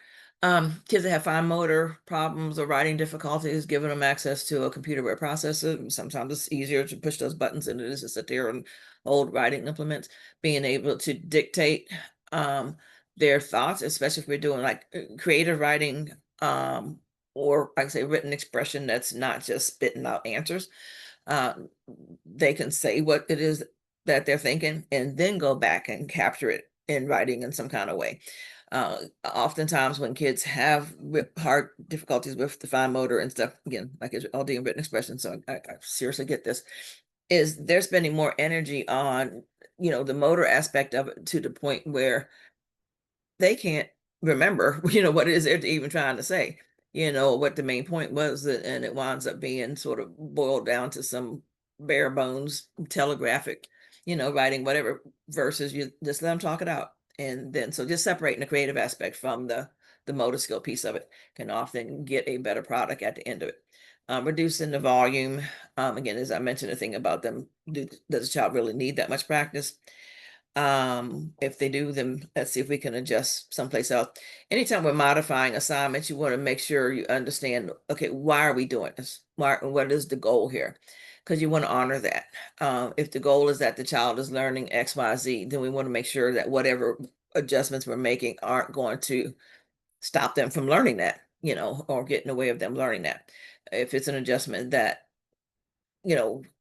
Kids that have fine motor problems or writing difficulties, giving them access to a computer word processor. Sometimes it's easier to push those buttons than it is to sit there and hold writing implements. Being able to dictate their thoughts, especially if we're doing like creative writing or like I say written expression that's not just spitting out answers. Uh, they can say what it is that they're thinking and then go back and capture it in writing in some kind of way. Oftentimes when kids have hard difficulties with the fine motor and stuff, again, like it's all the written expression, so I seriously get this, is they're spending more energy on, the motor aspect of it to the point where they can't remember, what it is they're even trying to say, what the main point was, and it winds up being sort of boiled down to some bare bones telegraphic, writing, whatever, versus you just let them talk it out. And then, so just separating the creative aspect from the motor skill piece of it can often get a better product at the end of it. Reducing the volume, again, as I mentioned, the thing about them, does a child really need that much practice? If they do, then let's see if we can adjust someplace else. Anytime we're modifying assignments, you want to make sure you understand, okay, why are we doing this? What is the goal here? Because you want to honor that. If the goal is that the child is learning X, Y, Z, then we want to make sure that whatever adjustments we're making aren't going to stop them from learning that, or get in the way of them learning that. If it's an adjustment that,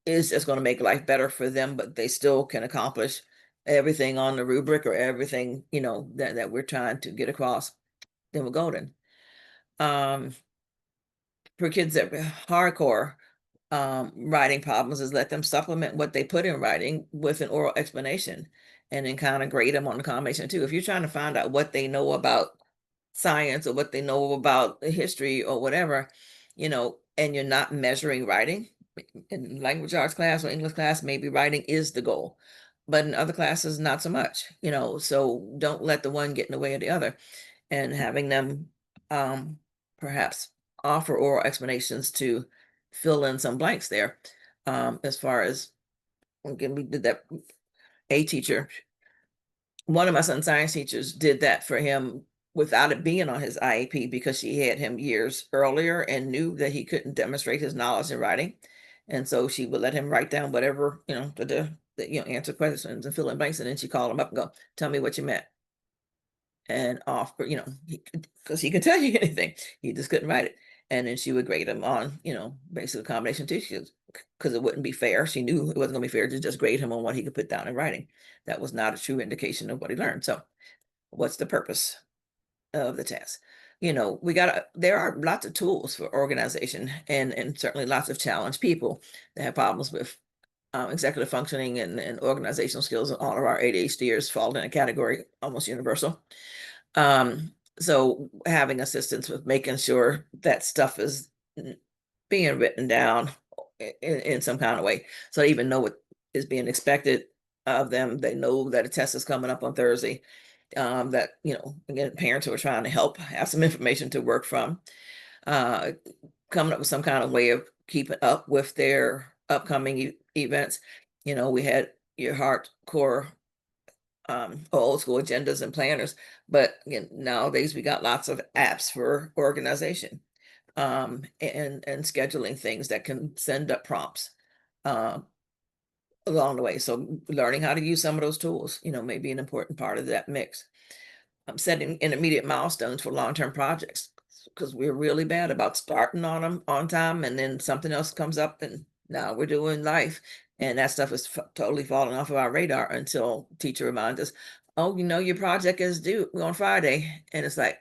is just going to make life better for them, but they still can accomplish everything on the rubric or everything, that we're trying to get across, then we're golden. For kids that hardcore writing problems is let them supplement what they put in writing with an oral explanation and then kind of grade them on the combination too. If you're trying to find out what they know about science or what they know about history or whatever, and you're not measuring writing in language arts class or English class, maybe writing is the goal. But in other classes, not so much, so don't let the one get in the way of the other. And having them perhaps offer oral explanations to fill in some blanks there. As far as, again, we did that, a teacher, one of my son's science teachers did that for him without it being on his IEP because she had him years earlier and knew that he couldn't demonstrate his knowledge in writing. And so she would let him write down whatever, answer questions and fill in blanks. And then she called him up and go, tell me what you meant. And off, because he could tell you anything, he just couldn't write it. And then she would grade him on, basically a combination too, because it wouldn't be fair. She knew it wasn't going to be fair to just grade him on what he could put down in writing. That was not a true indication of what he learned. So, what's the purpose of the test? There are lots of tools for organization and certainly lots of challenged people that have problems with executive functioning and organizational skills. And all of our ADHDers fall in a category almost universal. So having assistance with making sure that stuff is being written down in some kind of way, so I even know what is being expected of them. They know that a test is coming up on Thursday. That, again, parents who are trying to help have some information to work from, uh, coming up with some kind of way of keeping up with their upcoming events. We had your hardcore old school agendas and planners, but again, nowadays we got lots of apps for organization, and scheduling things that can send up prompts uh, along the way. So learning how to use some of those tools, may be an important part of that mix. Setting intermediate milestones for long-term projects, because we're really bad about starting on them on time, and then something else comes up, and now we're doing life, and that stuff is totally falling off of our radar until teacher reminds us, oh, your project is due on Friday, and it's like,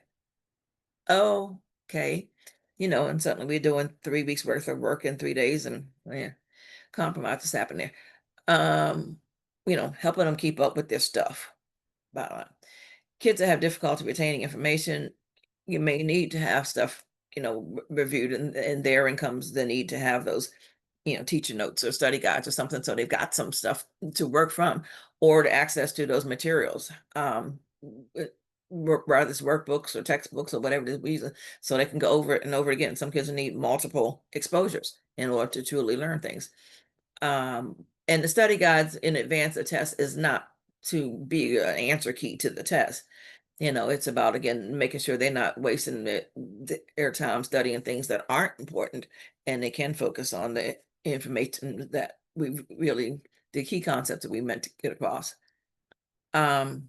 oh, okay, and suddenly we're doing 3 weeks worth of work in 3 days, and yeah, compromise is happening there. Helping them keep up with their stuff. Bottom line. Kids that have difficulty retaining information, you may need to have stuff, reviewed, and therein comes the need to have those, teacher notes or study guides or something, so they've got some stuff to work from, or to access to those materials. Whether it's workbooks or textbooks or whatever it is, so they can go over it and over again. Some kids need multiple exposures in order to truly learn things. And the study guides in advance of test is not to be an answer key to the test. It's about, again, making sure they're not wasting their time studying things that aren't important, and they can focus on the information that the key concepts that we meant to get across. Um,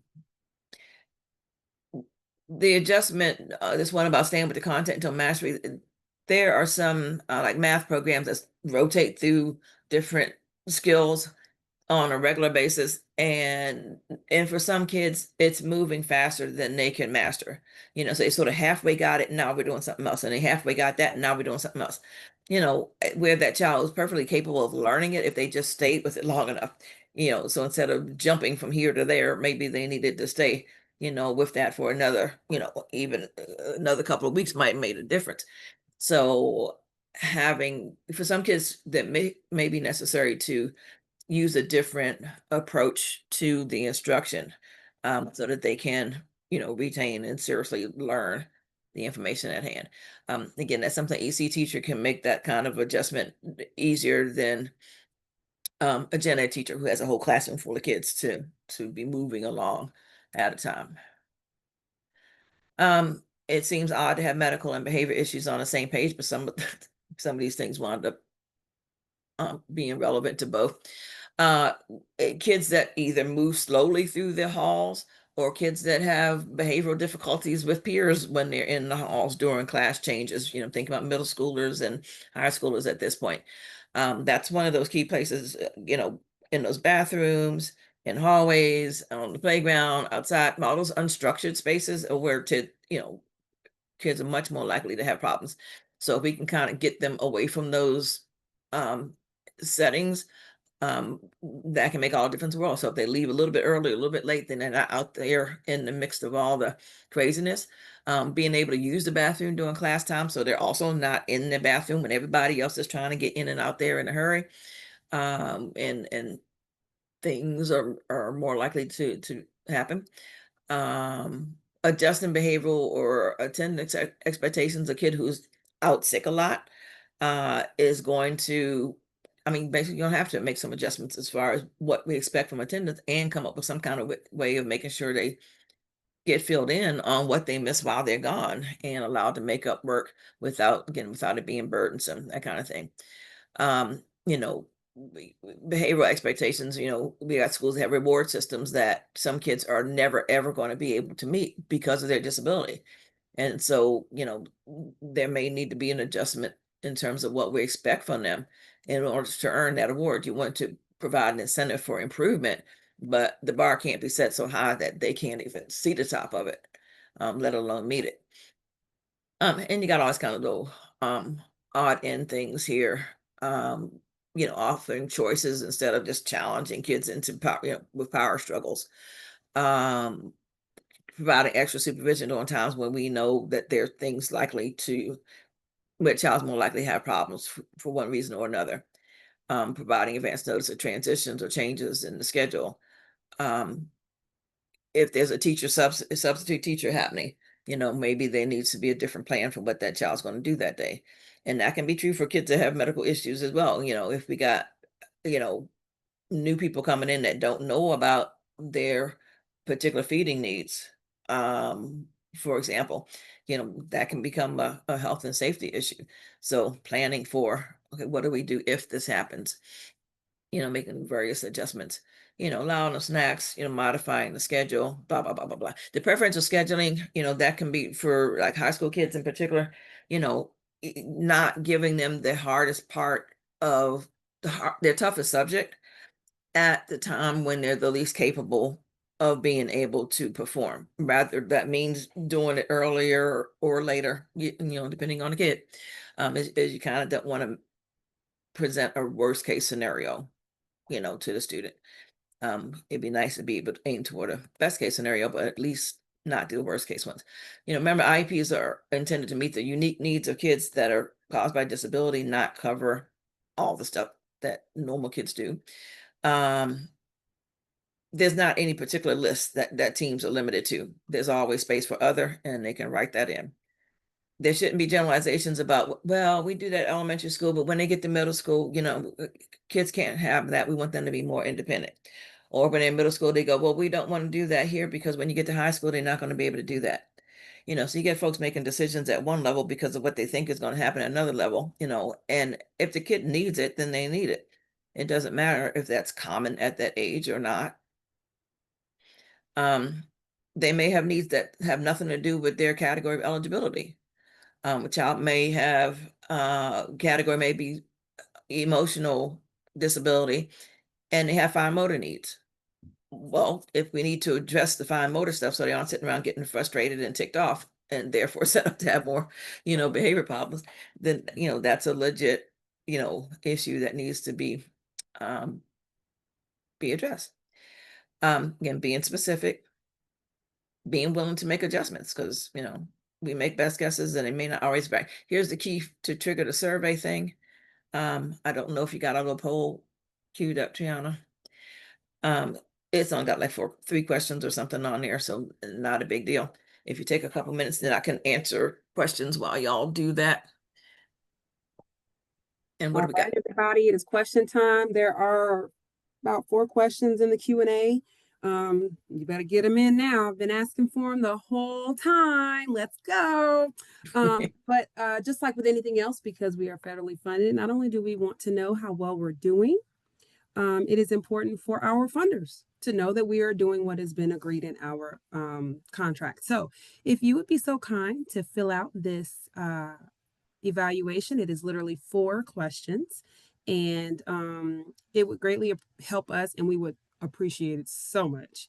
the adjustment, this one about staying with the content until mastery, there are some like math programs that rotate through different skills on a regular basis, and for some kids it's moving faster than they can master. So they sort of halfway got it, now we're doing something else, and they halfway got that, and now we're doing something else. Where that child is perfectly capable of learning it if they just stayed with it long enough. So instead of jumping from here to there, maybe they needed to stay with that for another, even another couple of weeks might have made a difference. So having, for some kids, that may be necessary to use a different approach to the instruction, so that they can, retain and seriously learn the information at hand. Again, that's something EC teacher can make that kind of adjustment easier than a gen ed teacher who has a whole classroom full of kids to be moving along at a time. It seems odd to have medical and behavior issues on the same page, but some of these things wound up being relevant to both. Kids that either move slowly through the halls, or kids that have behavioral difficulties with peers when they're in the halls during class changes. Think about middle schoolers and high schoolers at this point. That's one of those key places, in those bathrooms, in hallways, on the playground, outside, all those unstructured spaces are where kids are much more likely to have problems. So if we can kind of get them away from those um, settings, that can make all the difference in the world. So if they leave a little bit early, a little bit late, then they're not out there in the mix of all the craziness. Being able to use the bathroom during class time, so they're also not in the bathroom when everybody else is trying to get in and out there in a hurry. And things are more likely to happen. Adjusting behavioral or attendance expectations. A kid who's out sick a lot is going to, I mean, basically, you're gonna have to make some adjustments as far as what we expect from attendance, and come up with some kind of way of making sure they get filled in on what they missed while they're gone, and allowed to make up work without it being burdensome, that kind of thing. Um, you know, Behavioral expectations, we got schools that have reward systems that some kids are never ever going to be able to meet because of their disability. And so, there may need to be an adjustment in terms of what we expect from them in order to earn that award. You want to provide an incentive for improvement, but the bar can't be set so high that they can't even see the top of it, let alone meet it. And you got all this kind of little odd end things here. Offering choices instead of just challenging kids into power, with power struggles. Um, Providing extra supervision during times when we know that there are things likely to, where a child's more likely to have problems for one reason or another. Providing advance notice of transitions or changes in the schedule. if there's a substitute teacher happening, maybe there needs to be a different plan for what that child's going to do that day. And that can be true for kids that have medical issues as well. If we got, you know, new people coming in that don't know about their particular feeding needs, for example, that can become a health and safety issue. So planning for, okay, what do we do if this happens? Making various adjustments, allowing the snacks, modifying the schedule, blah, blah, blah, blah, blah. The preferential scheduling, that can be for like high school kids in particular, you know, not giving them the hardest part of their toughest subject at the time when they're the least capable of being able to perform. Rather, that means doing it earlier or later, depending on the kid. As you kind of don't want to present a worst case scenario, to the student. It'd be nice to be able to aim toward a best case scenario, but at least not the worst case ones. Remember, IEPs are intended to meet the unique needs of kids that are caused by disability, not cover all the stuff that normal kids do. There's not any particular list that teams are limited to. There's always space for other, and they can write that in. There shouldn't be generalizations about, well, we do that elementary school, but when they get to middle school, kids can't have that. We want them to be more independent. Or when they're in middle school, they go, well, we don't want to do that here because when you get to high school, they're not going to be able to do that. So you get folks making decisions at one level because of what they think is going to happen at another level, and if the kid needs it, then they need it. It doesn't matter if that's common at that age or not. They may have needs that have nothing to do with their category of eligibility. A child may have category may be emotional disability and they have fine motor needs. Well, if we need to address the fine motor stuff so they aren't sitting around getting frustrated and ticked off and therefore set up to have more, behavior problems, then, that's a legit, issue that needs to be addressed. Again, being specific, being willing to make adjustments because, we make best guesses and it may not always be right. Here's the key to trigger the survey thing. I don't know if you got a little poll queued up, Triana. It's only got like 3 questions or something on there, so not a big deal. If you take a couple minutes, then I can answer questions while y'all do that. And what do we got? Everybody, it is question time. There are about 4 questions in the Q&A. You better get them in now. I've been asking for them the whole time. Let's go. But just like with anything else, because we are federally funded, not only do we want to know how well we're doing, it is important for our funders to know that we are doing what has been agreed in our contract. So if you would be so kind to fill out this evaluation, it is literally 4 questions, and it would greatly help us, and we would appreciate it so much.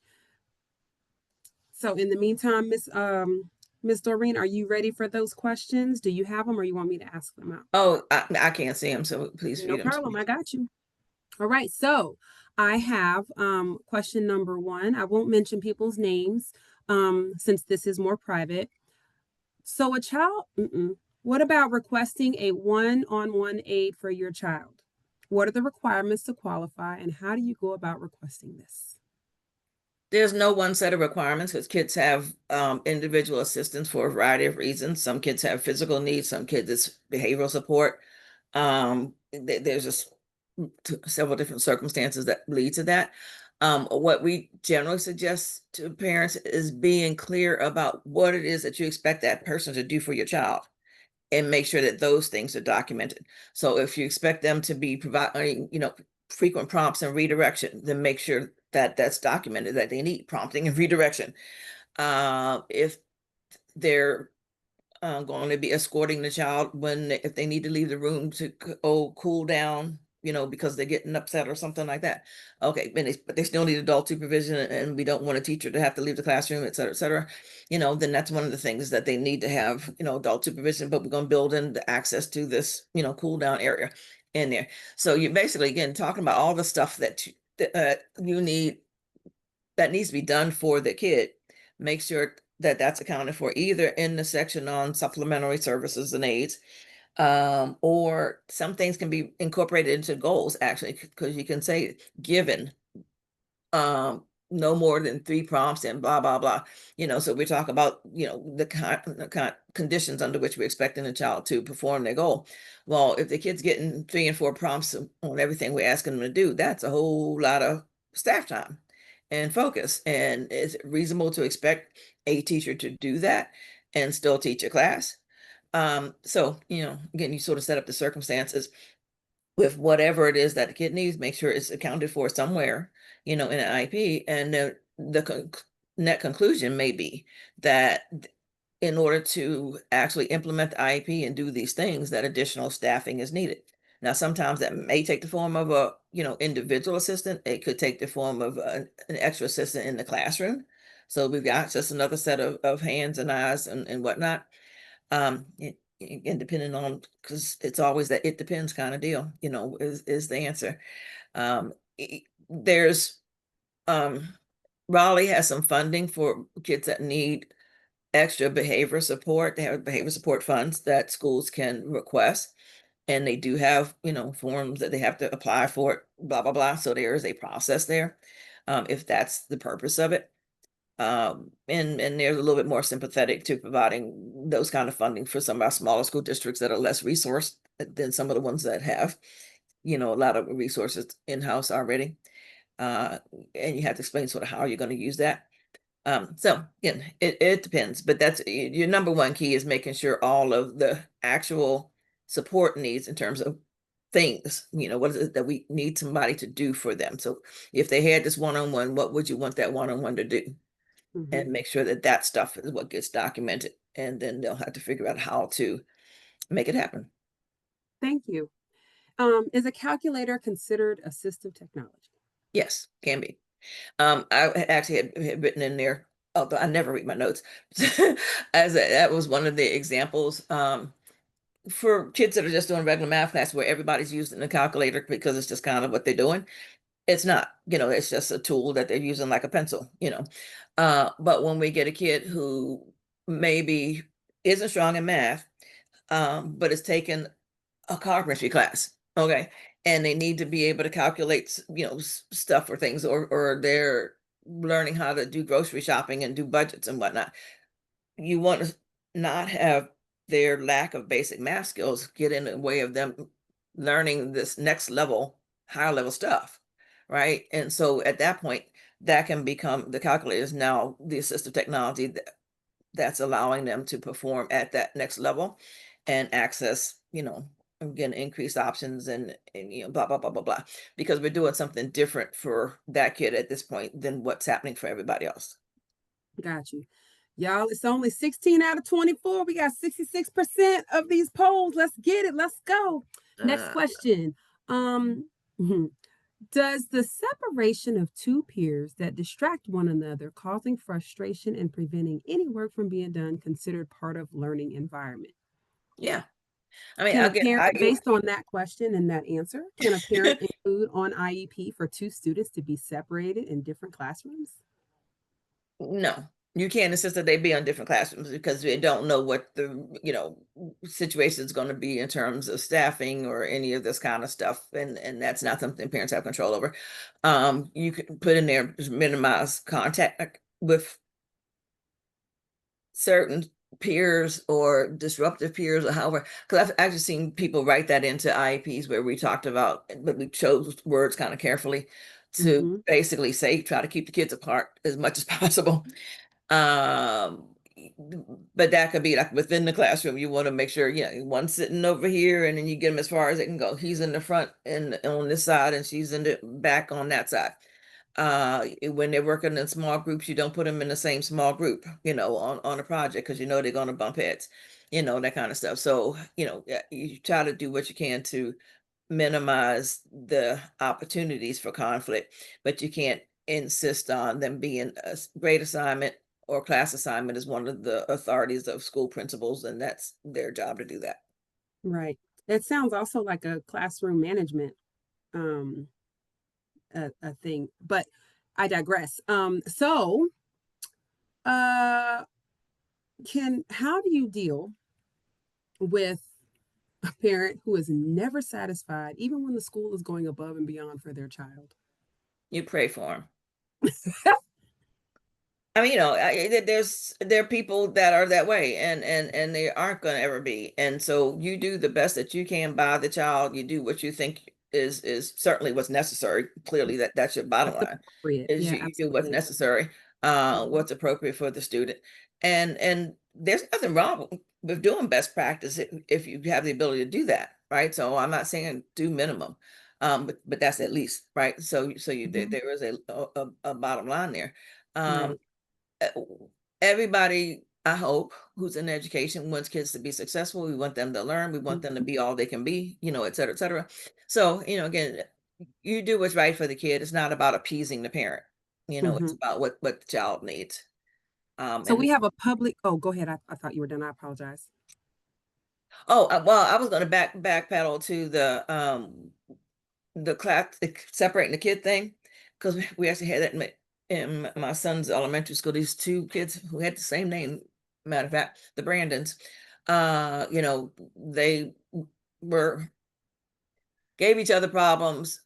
So in the meantime, Miss Doreen, are you ready for those questions? Do you have them, or you want me to ask them out? Oh, I can't see them, so please read No them. problem. I got you. All right. So I have question number 1. I won't mention people's names since this is more private. So a child, what about requesting a one-on-one aid for your child? What are the requirements to qualify, and how do you go about requesting this? There's no one set of requirements because kids have individual assistance for a variety of reasons. Some kids have physical needs, some kids it's behavioral support. There's just several different circumstances that lead to that. What we generally suggest to parents is being clear about what it is that you expect that person to do for your child and make sure that those things are documented. So if you expect them to be providing, frequent prompts and redirection, then make sure that that's documented, that they need prompting and redirection. If they're going to be escorting the child if they need to leave the room to cool down, because they're getting upset or something like that. Okay, but they still need adult supervision, and we don't want a teacher to have to leave the classroom, et cetera, et cetera. Then that's one of the things that they need to have, adult supervision. But we're going to build in the access to this, cool down area in there. So you're basically again talking about all the stuff that you need that needs to be done for the kid. Make sure that that's accounted for either in the section on supplementary services and aids, or some things can be incorporated into goals actually, because you can say given no more than 3 prompts and blah, blah, blah. So we talk about, the conditions under which we're expecting the child to perform their goal. Well, if the kid's getting 3 and 4 prompts on everything we're asking them to do, that's a whole lot of staff time and focus. And is it reasonable to expect a teacher to do that and still teach a class? So, again, you sort of set up the circumstances with whatever it is that the kid needs, make sure it's accounted for somewhere, in an IP. And the net conclusion may be that in order to actually implement the IEP and do these things, that additional staffing is needed. Now, sometimes that may take the form of a, individual assistant. It could take the form of an extra assistant in the classroom. So we've got just another set of hands and eyes and whatnot. And depending on, because it's always that it depends kind of deal, is the answer. There's Raleigh has some funding for kids that need extra behavior support. They have behavior support funds that schools can request, and they do have, forms that they have to apply for it, blah, blah, blah. So there is a process there, if that's the purpose of it. And they're a little bit more sympathetic to providing those kind of funding for some of our smaller school districts that are less resourced than some of the ones that have, a lot of resources in-house already. Uh, and you have to explain sort of how you're going to use that. So again, it depends, but that's your number one key is making sure all of the actual support needs in terms of things, what is it that we need somebody to do for them. So if they had this one-on-one, what would you want that one-on-one to do? Mm-hmm. And make sure that that stuff is what gets documented, and then they'll have to figure out how to make it happen. Thank you. Is a calculator considered assistive technology? Yes, can be. I actually had written in there, although I never read my notes, that was one of the examples, for kids that are just doing regular math class where everybody's using the calculator because it's just kind of what they're doing. It's not, it's just a tool that they're using like a pencil. But when we get a kid who maybe isn't strong in math, but is taking a carpentry class, okay, and they need to be able to calculate, stuff or things, or they're learning how to do grocery shopping and do budgets and whatnot. You want to not have their lack of basic math skills get in the way of them learning this next level, higher level stuff, right? And so at that point, that can become the calculator is now the assistive technology that's allowing them to perform at that next level and access, again, increased options and blah, blah, blah, blah, blah, because we're doing something different for that kid at this point than what's happening for everybody else. Got you. Y'all, it's only 16 out of 24. We got 66% of these polls. Let's get it. Let's go. Next Uh, question. Um, does the separation of two peers that distract one another, causing frustration and preventing any work from being done, considered part of learning environment? yeah. I mean, Can a again, parent, based on that question and that answer, can a parent include on IEP for two students to be separated in different classrooms? no, you can't insist that they be on different classrooms because we don't know what the, situation is going to be in terms of staffing or any of this kind of stuff. And that's not something parents have control over. You can put in there, just minimize contact with certain peers or disruptive peers or however, because I've actually seen people write that into IEPs where we talked about, but we chose words kind of carefully to Mm-hmm. basically say, try to keep the kids apart as much as possible. Um, but that could be like within the classroom. You want to make sure, one's sitting over here, and then you get them as far as it can go. He's in the front and on this side, and she's in the back on that side. When they're working in small groups, you don't put them in the same small group, on a project because they're going to bump heads, that kind of stuff. So, yeah, you try to do what you can to minimize the opportunities for conflict, but you can't insist on them being a grade assignment or class assignment is one of the authorities of school principals, and that's their job to do that. Right. That sounds also like a classroom management um a thing, but I digress. So uh can how do you deal with a parent who is never satisfied even when the school is going above and beyond for their child? You pray for them. I mean, there are people that are that way, and they aren't going to ever be. And so you do the best that you can by the child. You do what you think is certainly what's necessary. Clearly, that's your bottom What's line, appropriate? is Yeah, you do what's absolutely. necessary, Mhm, what's appropriate for the student. And there's nothing wrong with doing best practice if you have the ability to do that, right? So I'm not saying do minimum, but that's at least, right? mhm. There is a bottom line there. Um, Right. uh, Everybody, I hope, who's in education wants kids to be successful. We want them to learn. We want them to Mhm, be all they can be, et cetera, et cetera. So, again, you do what's right for the kid. It's not about appeasing the parent. It's mhm. about what the child needs. So And we have a public oh, go ahead. I thought you were done. I apologize. oh, well, I was going to backpedal to the class separating the kid thing, because we actually had that in my son's elementary school. These two kids who had the same name, matter of fact, the Brandons, they were gave each other problems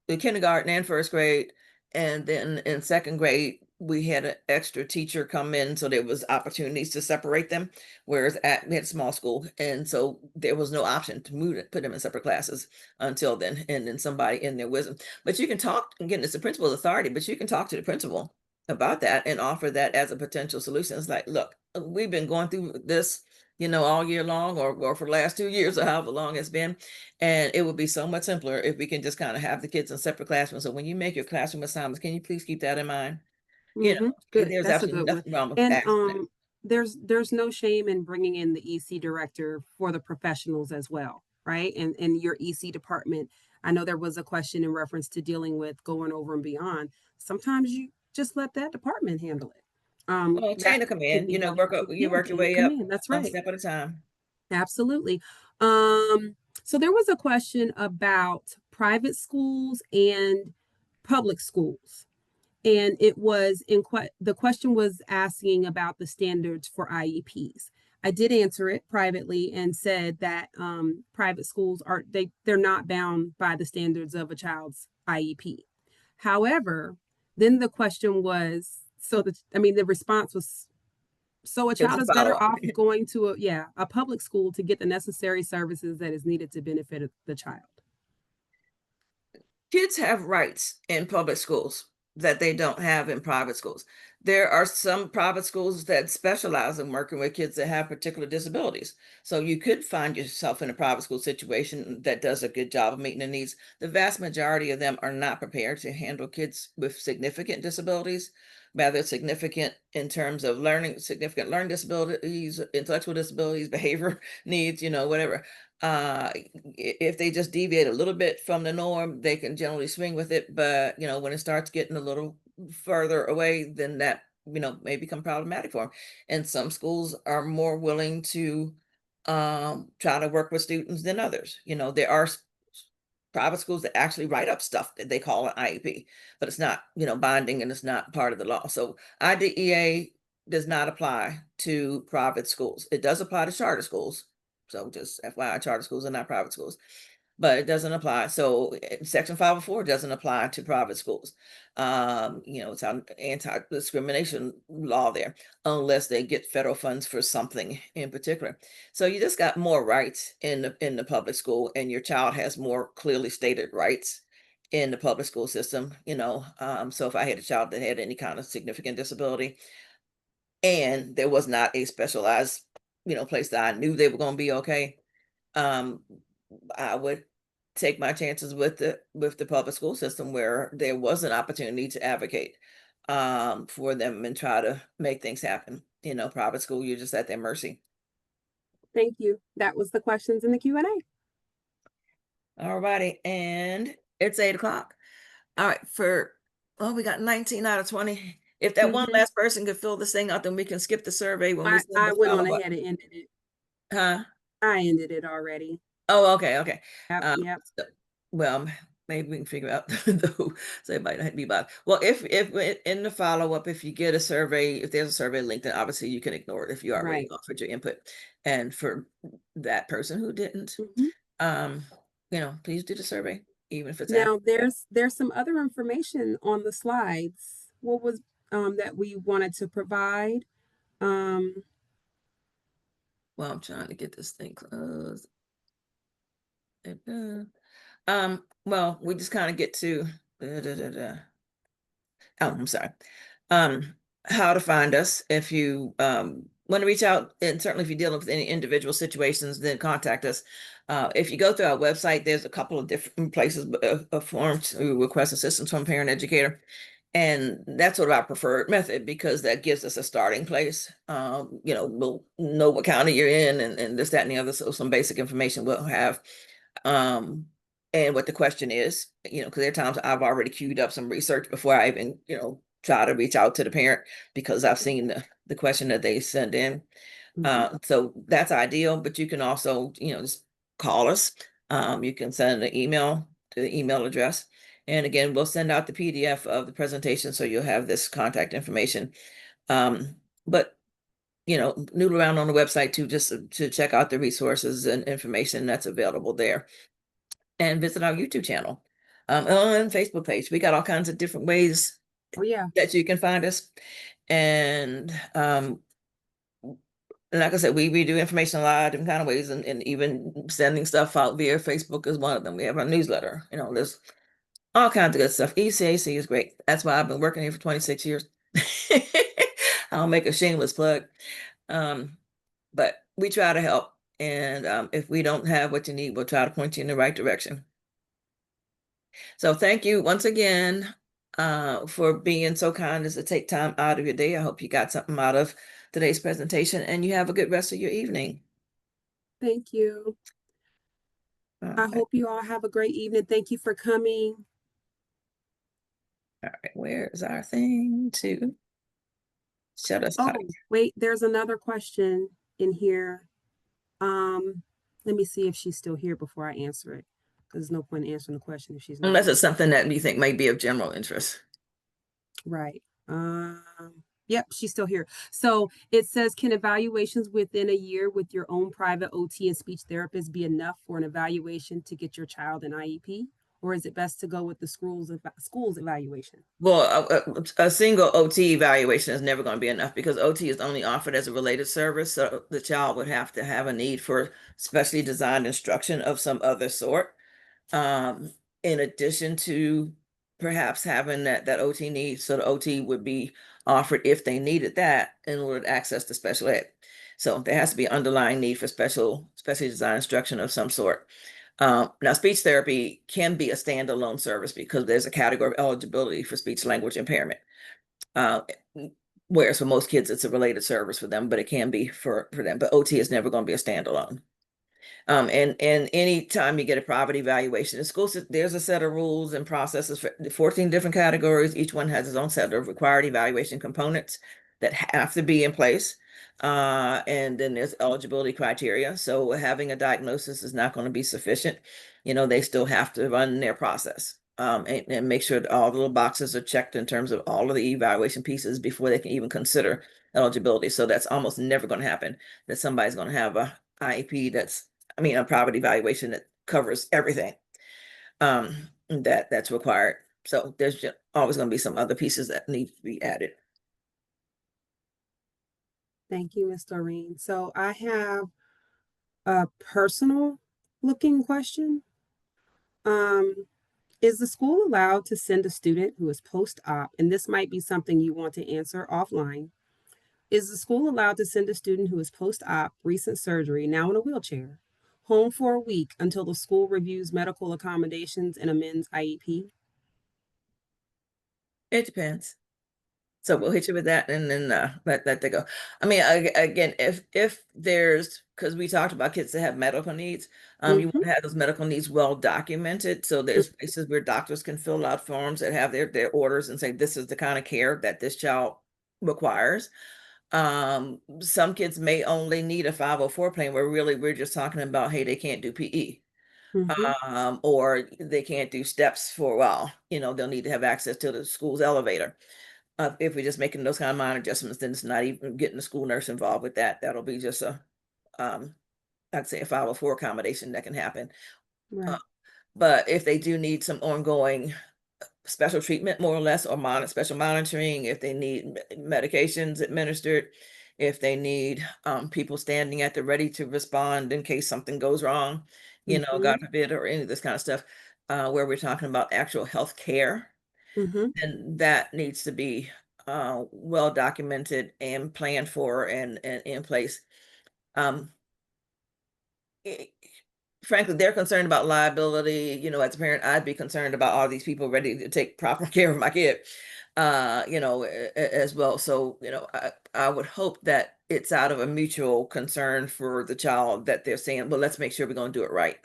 in kindergarten and first grade. And then in second grade, we had an extra teacher come in. So there was opportunities to separate them. Whereas we had a small school. And so there was no option to put them in separate classes until then. And then somebody in their wisdom. But you can talk, again, it's the principal's authority, but you can talk to the principal about that and offer that as a potential solution. It's like, look, we've been going through this, all year long, or for the last 2 years, or however long it's been. And it would be so much simpler if we can just kind of have the kids in separate classrooms. So when you make your classroom assignments, can you please keep that in mind? Good. There's That's a absolutely good one. nothing wrong with And asking that. there's no shame in bringing in the EC director for the professionals as well, right? And your EC department. I know there was a question in reference to dealing with going over and beyond. Sometimes you just let that department handle it. Well, That chain of can command, be done work up, too. you Yeah, work your chain of way up command. That's one right. step at a time. Absolutely. So there was a question about private schools and public schools. And it was the question was asking about the standards for IEPs. I did answer it privately and said that private schools they're not bound by the standards of a child's IEP. However, then the question was the response was so a It was child a is better follow-up. off going to a public school to get the necessary services that is needed to benefit the child. Kids have rights in public schools that they don't have in private schools. There are some private schools that specialize in working with kids that have particular disabilities. So you could find yourself in a private school situation that does a good job of meeting the needs. The vast majority of them are not prepared to handle kids with significant disabilities, rather significant in terms of learning, significant learning disabilities, intellectual disabilities, behavior needs, whatever. If they just deviate a little bit from the norm, they can generally swing with it. But when it starts getting a little further away, then that may become problematic for them. And some schools are more willing to try to work with students than others. There are private schools that actually write up stuff that they call an IEP, but it's not binding, and it's not part of the law. So IDEA does not apply to private schools. It does apply to charter schools. So just FYI, charter schools are not private schools, but it doesn't apply. So Section 504 doesn't apply to private schools. It's an anti-discrimination law there, unless they get federal funds for something in particular. So you just got more rights in the public school, and your child has more clearly stated rights in the public school system. So if I had a child that had any kind of significant disability, and there was not a specialized, place that I knew they were going to be okay, um, I would take my chances with the public school system, where there was an opportunity to advocate for them and try to make things happen. Private school, you're just at their mercy. Thank you. That was the questions in the Q&A. All righty, and it's 8 o'clock. All right, we got 19 out of 20. If that one Mm-hmm. last person could fill this thing out, then we can skip the survey when we send I the went on follow-up. ahead and ended it. Huh? I ended it already. Oh, okay, okay. Yep, Um, yep. so- well, maybe we can figure out the so it might not be bad. Well, if in the follow-up, if you get a survey, if there's a survey link, then obviously you can ignore it if you already Right. offered your input. And for that person who didn't, Mm-hmm. um, please do the survey. even if it's Now there's some other information on the slides. What was that we wanted to provide? Um, well, I'm trying to get this thing closed. Well, we just kind of get to oh, I'm sorry. How to find us if you want to reach out, and certainly if you're dealing with any individual situations, then contact us. If you go through our website, there's a couple of different places, a form to request assistance from a parent educator. And that's sort of our preferred method because that gives us a starting place. We'll know what county you're in and this, that, and the other. So some basic information we'll have. Um, and what the question is, because there are times I've already queued up some research before I even, try to reach out to the parent because I've seen the question that they send in. mhm. So that's ideal, but you can also, just call us. You can send an email to the email address. And again, we'll send out the PDF of the presentation so you'll have this contact information. But noodle around on the website too, just to check out the resources and information that's available there. And visit our YouTube channel, and Facebook page. We got all kinds of different ways Oh yeah. that you can find us. And like I said, we do information a lot of different kind of ways, and even sending stuff out via Facebook is one of them. We have our newsletter, there's all kinds of good stuff. ECAC is great. That's why I've been working here for 26 years. I'll make a shameless plug. Um, but we try to help. And if we don't have what you need, we'll try to point you in the right direction. So thank you once again for being so kind as to take time out of your day. I hope you got something out of today's presentation and you have a good rest of your evening. Thank you. All I right. hope you all have a great evening. Thank you for coming. All right. Where's our thing to shut us out? Oh, wait, there's another question in here. Um, Let me see if she's still here before I answer it. Because there's no point in answering the question if she's not Unless here. it's something that you think may be of general interest. Right. Yep, she's still here. So it says, can evaluations within a year with your own private OT and speech therapist be enough for an evaluation to get your child an IEP? Or is it best to go with the school's evaluation? Well, a single OT evaluation is never going to be enough because OT is only offered as a related service. So the child would have to have a need for specially designed instruction of some other sort. Um, in addition to perhaps having that OT need, so the OT would be offered if they needed that in order to access the special ed. So there has to be underlying need for specially designed instruction of some sort. Now, speech therapy can be a standalone service because there's a category of eligibility for speech language impairment. Uh, Whereas for most kids, it's a related service for them, but it can be for them. But OT is never going to be a standalone. And anytime you get a private evaluation in schools, there's a set of rules and processes for 14 different categories. Each one has its own set of required evaluation components that have to be in place. And then there's eligibility criteria. So having a diagnosis is not going to be sufficient. They still have to run their process. And make sure that all the little boxes are checked in terms of all of the evaluation pieces before they can even consider eligibility. So that's almost never going to happen that somebody's going to have a IEP a private evaluation that covers everything that's required. So there's just always going to be some other pieces that need to be added. Thank you, Ms. Doreen. So I have a personal looking question. Um, is the school allowed to send a student who is post-op, and this might be something you want to answer offline. Is the school allowed to send a student who is post-op, recent surgery, now in a wheelchair, home for a week until the school reviews medical accommodations and amends IEP? It depends. So we'll hit you with that and then let that go. Again, if there's because we talked about kids that have medical needs, you want Mm-hmm. to have those medical needs well documented. So there's places where doctors can fill out forms that have their orders and say this is the kind of care that this child requires. Some kids may only need a 504 plan where really we're just talking about, hey, they can't do PE. Mm-hmm. Or they can't do steps for a while. They'll need to have access to the school's elevator. If we're just making those kind of minor adjustments, then it's not even getting the school nurse involved with that. That'll be just um, I'd say a 504 accommodation that can happen. Uh, Right. But if they do need some ongoing special treatment, more or less, or special monitoring, if they need medications administered, if they need people standing at the ready to respond in case something goes wrong, Mm-hmm. God forbid, or any of this kind of stuff, where we're talking about actual health care, Mm-hmm. then that needs to be well documented and planned for and in place. Um, i- Frankly, they're concerned about liability. As a parent, I'd be concerned about all these people ready to take proper care of my kid, as well. So, I would hope that it's out of a mutual concern for the child that they're saying, well, let's make sure we're going to do it right,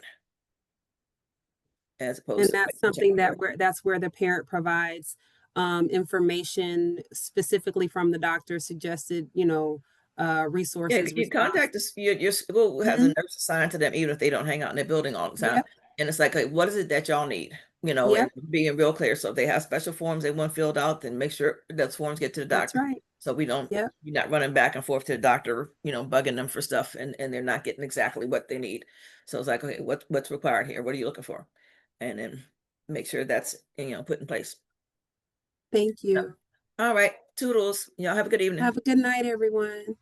as And opposed to that's fighting each other. something that's where the parent provides information specifically from the doctor suggested, Yeah, resources, you contact responses. this, your school has a Hmm. nurse assigned to them, even if they don't hang out in their building all the time. Yep. And it's like, what is it that y'all need? And Yep. being real clear. So if they have special forms they want filled out, then make sure those forms get to the That's doctor. right. So Yep. you're not running back and forth to the doctor, bugging them for stuff and they're not getting exactly what they need. So it's like, okay, what's required here? What are you looking for? And then make sure that's, put in place. Thank Yeah. you. All right. Toodles. Y'all have a good evening. Have a good night, everyone.